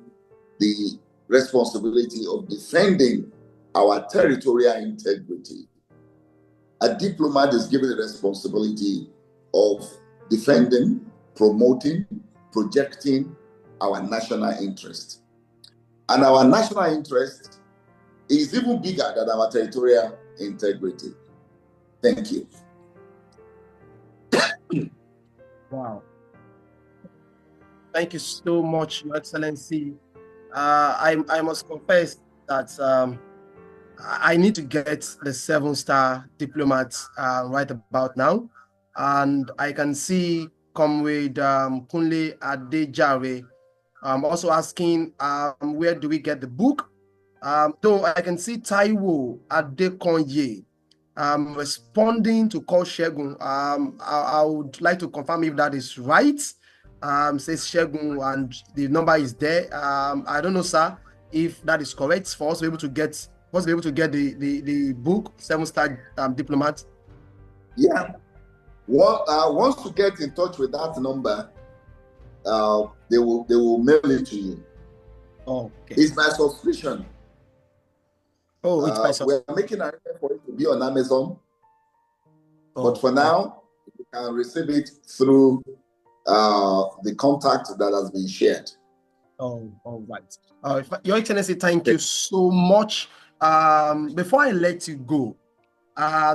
the responsibility of defending our territorial integrity, a diplomat is given the responsibility of defending, promoting, projecting our national interest. And our national interest is even bigger than our territorial integrity. Thank you. Wow. Thank you so much, Your Excellency. I must confess that I need to get the 7-star diplomat right about now. And I can see Comrade Kunle Adejare also asking where do we get the book? Though I can see Taiwo Adekonye responding to call Shegun. I would like to confirm if that is right. Says Shegun, and the number is there. I don't know, sir, if that is correct for us to be able to get the book 7-star diplomat. Yeah. Well, once you get in touch with that number, they will mail it to you. Oh, okay. It's by subscription. Oh, it's by subscription. We're making an effort for it to be on Amazon. Oh, but for now, you can receive it through the contact that has been shared. Oh, all right. Your Excellency, thank you so much. Before I let you go,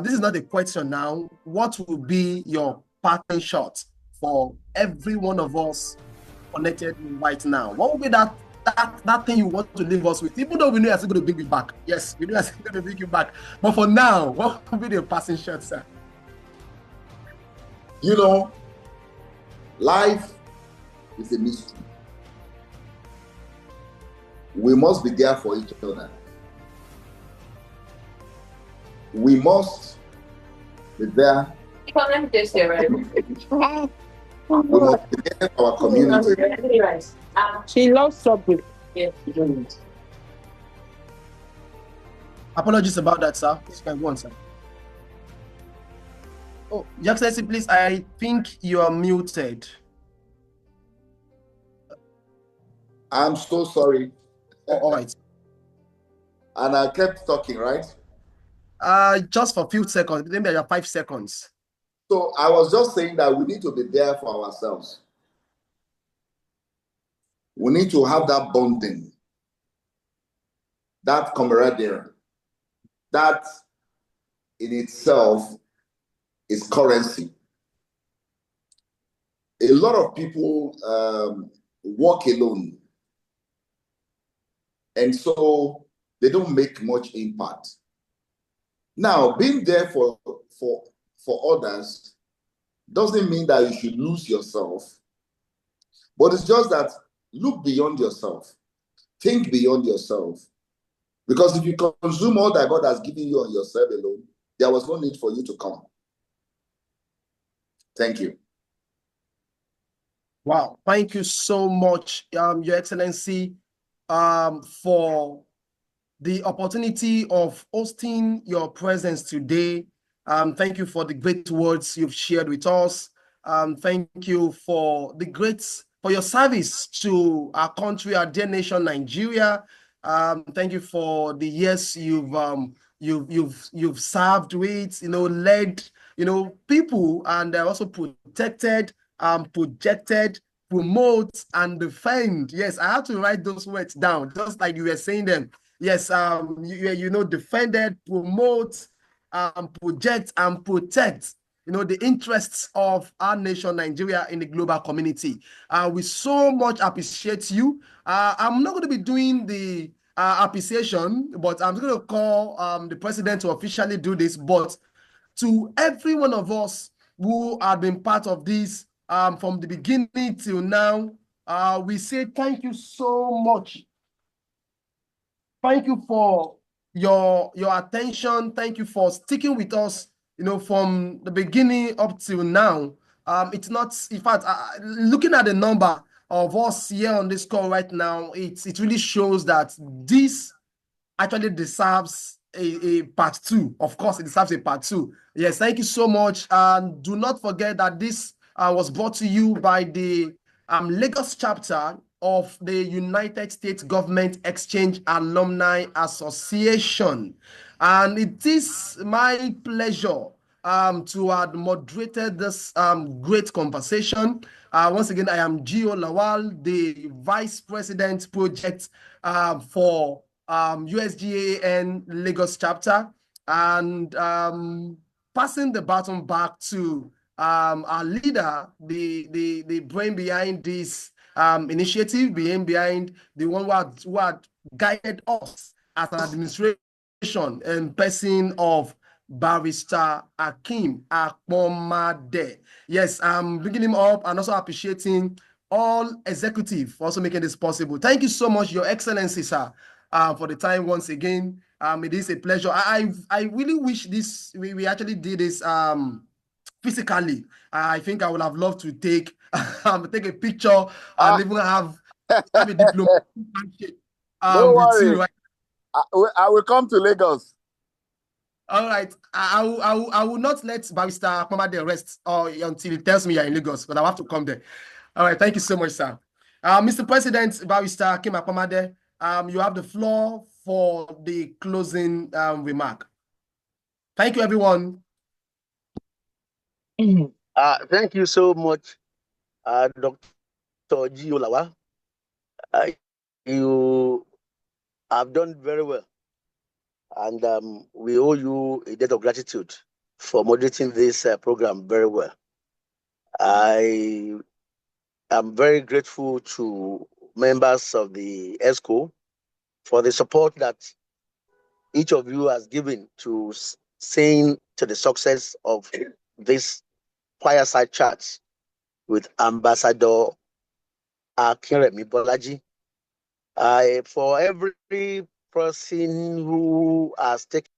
this is not a question now. What will be your parting shot for every one of us connected right now? What will be that thing you want to leave us with? Even though we know you're still going to bring you back. Yes, we know you're still going to bring you back. But for now, what will be the passing shot, sir? You know, life is a mystery. We must be there for each other. We must be there. We must be there for our community. She loves something. Yes. Apologies about that, sir. Please can go on, sir. Oh, Your Excellency, please, I think you are muted. I'm so sorry. Oh, all right. And I kept talking, right? Just for a few seconds, maybe 5 seconds. So I was just saying that we need to be there for ourselves. We need to have that bonding, that camaraderie. That in itself is currency. A lot of people walk alone, and so they don't make much impact. Now, being there for others doesn't mean that you should lose yourself, but it's just that look beyond yourself, think beyond yourself. Because if you consume all that God has given you on yourself alone, there was no need for you to come. Thank you. Wow, thank you so much, Your Excellency, for the opportunity of hosting your presence today. Thank you for the great words you've shared with us. Thank you for your service to our country, our dear nation, Nigeria. Thank you for the years you've served with, led, people, and also protected, projected, promote, and defend. Yes, I have to write those words down, just like you were saying them. Yes, defended, promote, project, and protect, the interests of our nation, Nigeria, in the global community. We so much appreciate you. I'm not going to be doing the appreciation, but I'm going to call the president to officially do this. But to every one of us who have been part of this from the beginning till now, we say thank you so much. Thank you for your attention. Thank you for sticking with us, from the beginning up till now. It's not, in fact, looking at the number of us here on this call right now, it really shows that this actually deserves a part 2. Of course, it deserves a part 2. Yes, thank you so much. And do not forget that this was brought to you by the Lagos chapter of the United States Government Exchange Alumni Association. And it is my pleasure to have moderated this great conversation. Once again, I am Gio Lawal, the Vice President Project for USGEAAN Lagos chapter, and passing the baton back to our leader, the brain behind this initiative, behind the one who had guided us as an administration in person of Barrister Akim Akpomade. Yes, I'm bringing him up and also appreciating all executive for also making this possible. Thank you so much, Your Excellency, sir, for the time once again. It is a pleasure. I really wish we actually did this physically. I think I would have loved to take take a picture and even have a diplomat Don't with worry. you. I will come to Lagos. All right. I will not let Barrister Akpomade rest until he tells me you're in Lagos, but I'll have to come there. All right. Thank you so much, sir. Mr. President, Barrister Akim Akpomade, you have the floor for the closing remark. Thank you, everyone. Thank you so much, Dr. Giolawa. You have done very well, and we owe you a debt of gratitude for moderating this program very well. I am very grateful to members of the ESCO for the support that each of you has given to seeing to the success of this Fireside Chat with Ambassador Akinremi Bolaji. For every person who has taken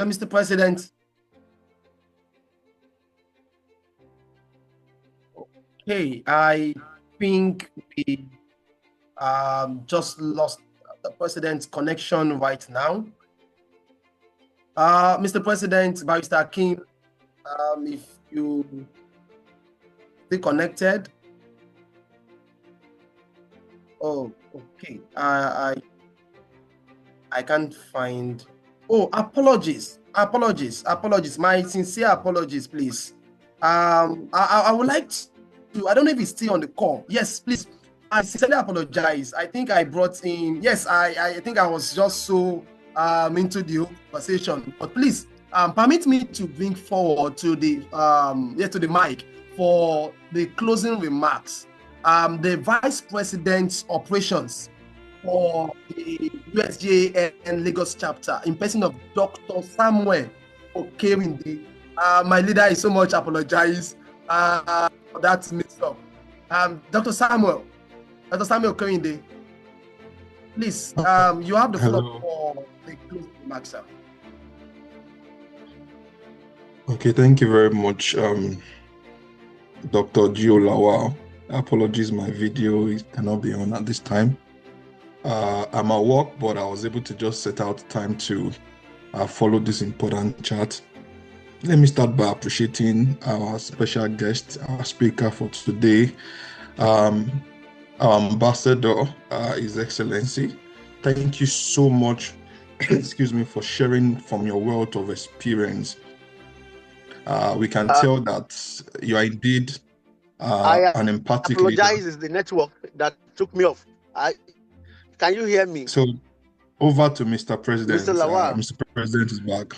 Mr. President. Okay, I think we just lost the president's connection right now. Mr. President, Barrister Akim, if you stay connected. Oh, okay. I can't find. Oh, apologies. My sincere apologies, please. I would like to. I don't know if he's still on the call. Yes, please. I sincerely apologize. I think I brought in. Yes, I think I was just so into the whole conversation. But please, permit me to bring forward to the to the mic for the closing remarks. The Vice President's operations for the USGEAAN Lagos chapter in person of Dr. Samuel Okerinde. My leader is so much apologize for that mix-up. Dr. Samuel Okerinde, please, you have the floor for the closing remarks, sir. Okay, thank you very much, Dr. Gio Lawal. Apologies, my video cannot be on at this time. I'm at work, but I was able to just set out time to follow this important chat. Let me start by appreciating our special guest, our speaker for today, our Ambassador, His Excellency. Thank you so much, excuse me, for sharing from your wealth of experience. We can tell that you are indeed an empathic leader. I apologize, it's the network that took me off. Can you hear me? So, over to Mr. President. Mr. Lawal. Mr. President is back.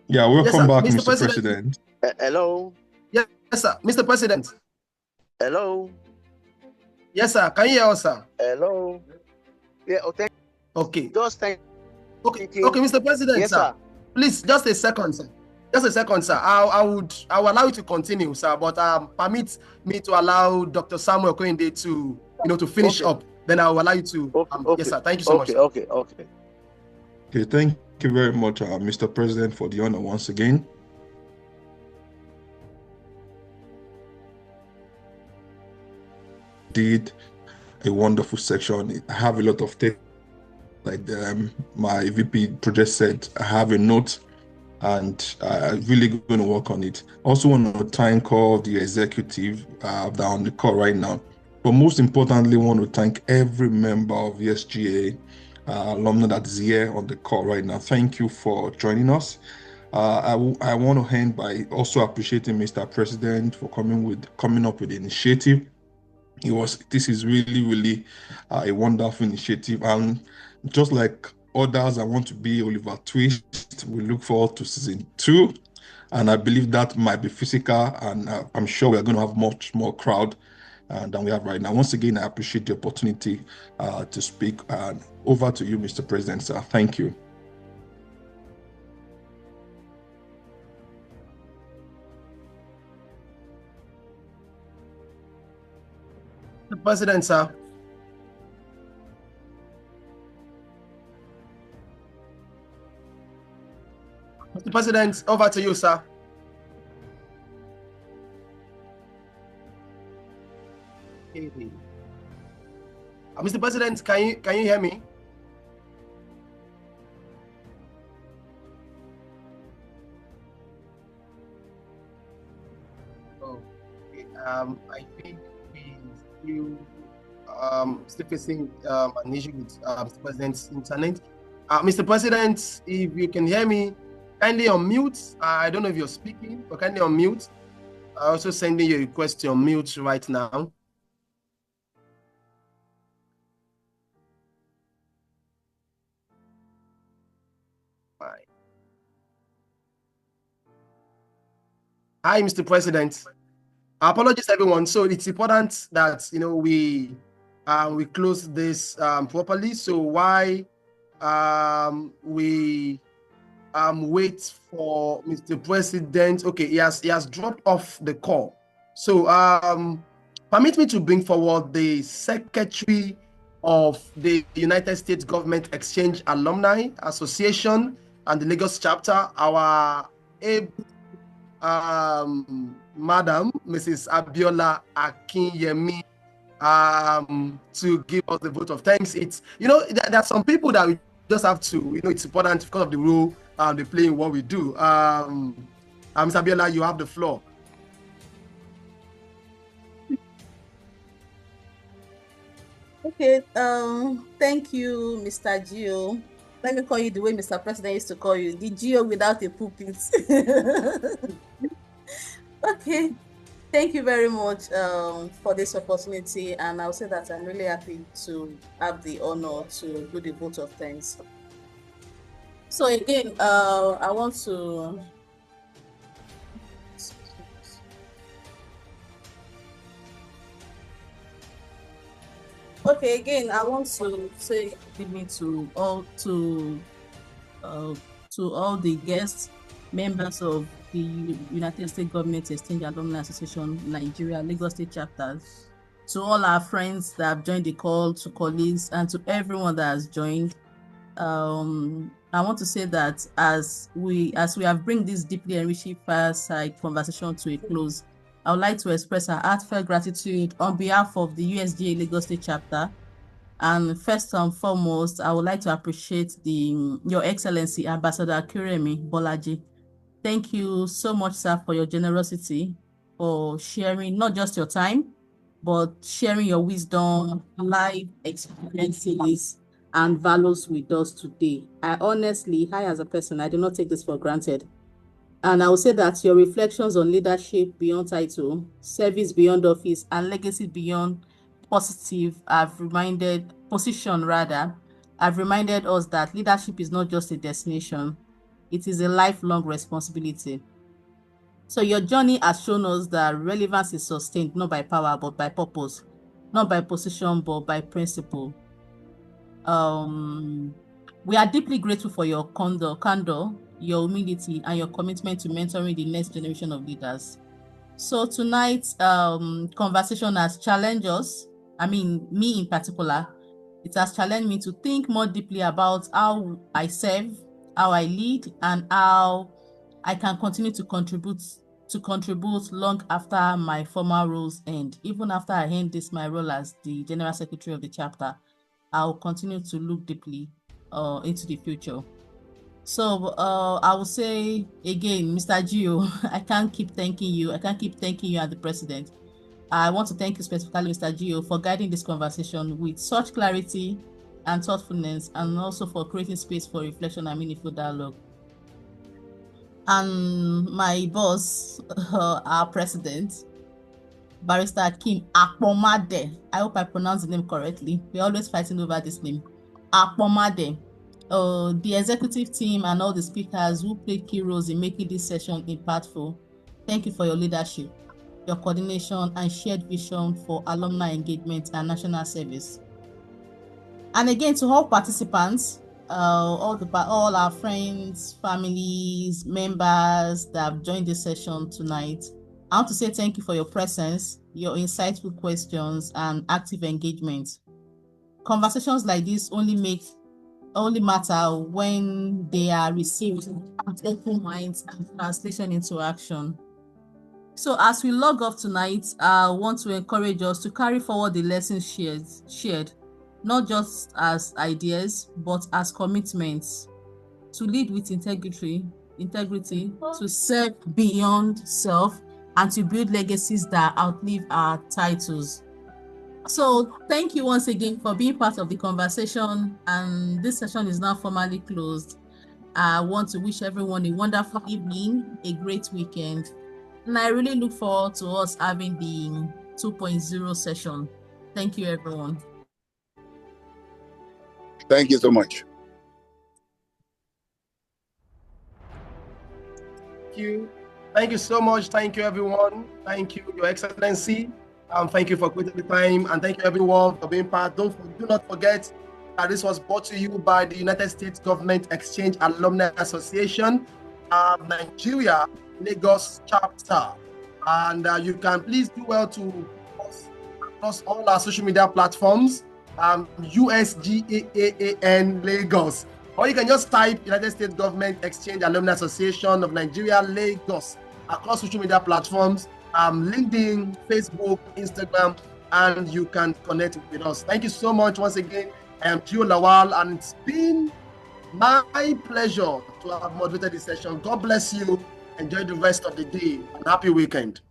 Yeah, welcome back, Mr. President. Hello. Yes, sir. Mr. President. Hello. Yes, sir. Can you hear us, sir? Hello. Yeah. Okay. Okay. Just thank. Okay, Mr. President, yes, sir. Please, just a second, sir. Just a second, sir. I will allow you to continue, sir, but permit me to allow Dr. Samuel Okerinde to to finish up. Then I will allow you to. Yes, sir. Thank you so much. Sir. Okay. Okay. Thank you very much, Mr. President, for the honor once again. a wonderful section. I have a lot of text, like my VP project said. I have a note, and I'm really going to work on it. Also want to thank all the executive that are on the call right now. But most importantly, I want to thank every member of USGEAAN alumni that is here on the call right now. Thank you for joining us. I want to end by also appreciating Mr. President for coming up with the initiative. This is really a wonderful initiative, and just like others, I want to be Oliver Twist. We look forward to season 2, and I believe that might be physical, and I'm sure we're going to have much more crowd than we have right now. Once again, I appreciate the opportunity to speak. Over to you, Mr. President, sir. Thank you. The President, sir. Mr. President, over to you, sir. Mr. President, can you hear me? Oh, okay. I think still facing an issue with Mr. President's internet. Mr. President, if you can hear me, kindly unmute. I don't know if you're speaking, but kindly unmute. I'm also sending you a request to unmute right now. Right. Hi, Mr. President. Apologies, everyone. So it's important that we close this properly. So why we wait for Mr. President? Okay, he has dropped off the call. So permit me to bring forward the Secretary of the United States Government Exchange Alumni Association and the Lagos chapter, our Madam Mrs. Abiola Akinremi, to give us the vote of thanks. It's there are some people that we just have to it's important because of the role they play in what we do. Mrs. Abiola, you have the floor. Okay, thank you, Mr. Gio. Let me call you the way Mr. President used to call you, the Gio without a pulpit. Okay, thank you very much for this opportunity, and I'll say that I'm really happy to have the honor to do the vote of thanks. So again, I want to I want to say good evening to all the guests, members of the United States Government Exchange Alumni Association, Nigeria, Lagos State chapters, to all our friends that have joined the call, to colleagues, and to everyone that has joined. I want to say that as we have bring this deeply enriching fireside conversation to a close, I would like to express our heartfelt gratitude on behalf of the USGEAAN Lagos State chapter. And first and foremost, I would like to appreciate Your Excellency, Ambassador Akinremi Bolaji. Thank you so much, sir, for your generosity, for sharing not just your time, but sharing your wisdom, life experiences, and values with us today. I as a person, I do not take this for granted. And I will say that your reflections on leadership beyond title, service beyond office, and legacy beyond position have reminded us that leadership is not just a destination, it is a lifelong responsibility. So your journey has shown us that relevance is sustained not by power but by purpose, not by position but by principle. We are deeply grateful for your candor, your humility, and your commitment to mentoring the next generation of leaders. So tonight's conversation has challenged us. I mean, me in particular, it has challenged me to think more deeply about how I serve, how I lead, and how I can continue to contribute to contribute long after my former roles end. Even after I end my role as the General Secretary of the chapter, I will continue to look deeply into the future. So I will say again, Mr. Gio, I can't keep thanking you. I can't keep thanking you and the president. I want to thank you specifically, Mr. Gio, for guiding this conversation with such clarity and thoughtfulness, and also for creating space for reflection and meaningful dialogue. And my boss, our president, Barrister Akim Akpomade. I hope I pronounced the name correctly. We're always fighting over this name. Akpomade. The executive team and all the speakers who played key roles in making this session impactful. Thank you for your leadership, your coordination, and shared vision for alumni engagement and national service. And again, to all participants, all our friends, families, members that have joined this session tonight, I want to say thank you for your presence, your insightful questions, and active engagement. Conversations like this only matter when they are received with open minds and translation into action. So as we log off tonight, I want to encourage us to carry forward the lessons shared, not just as ideas, but as commitments to lead with integrity, to serve beyond self, and to build legacies that outlive our titles. So thank you once again for being part of the conversation, and this session is now formally closed. I want to wish everyone a wonderful evening, a great weekend, and I really look forward to us having the 2.0 session. Thank you, everyone. Thank you so much. Thank you so much. Thank you, everyone. Thank you, Your Excellency. Thank you for quitting the time, and thank you, everyone, for being part. Do not forget that this was brought to you by the United States Government Exchange Alumni Association, Nigeria, Lagos chapter. And you can please do well to post across all our social media platforms, USGEAAN Lagos. Or you can just type United States Government Exchange Alumni Association of Nigeria, Lagos, across social media platforms, LinkedIn, Facebook, Instagram, and you can connect with us. Thank you so much once again. I am Gio Lawal, and it's been my pleasure to have moderated this session. God bless you. Enjoy the rest of the day, and happy weekend.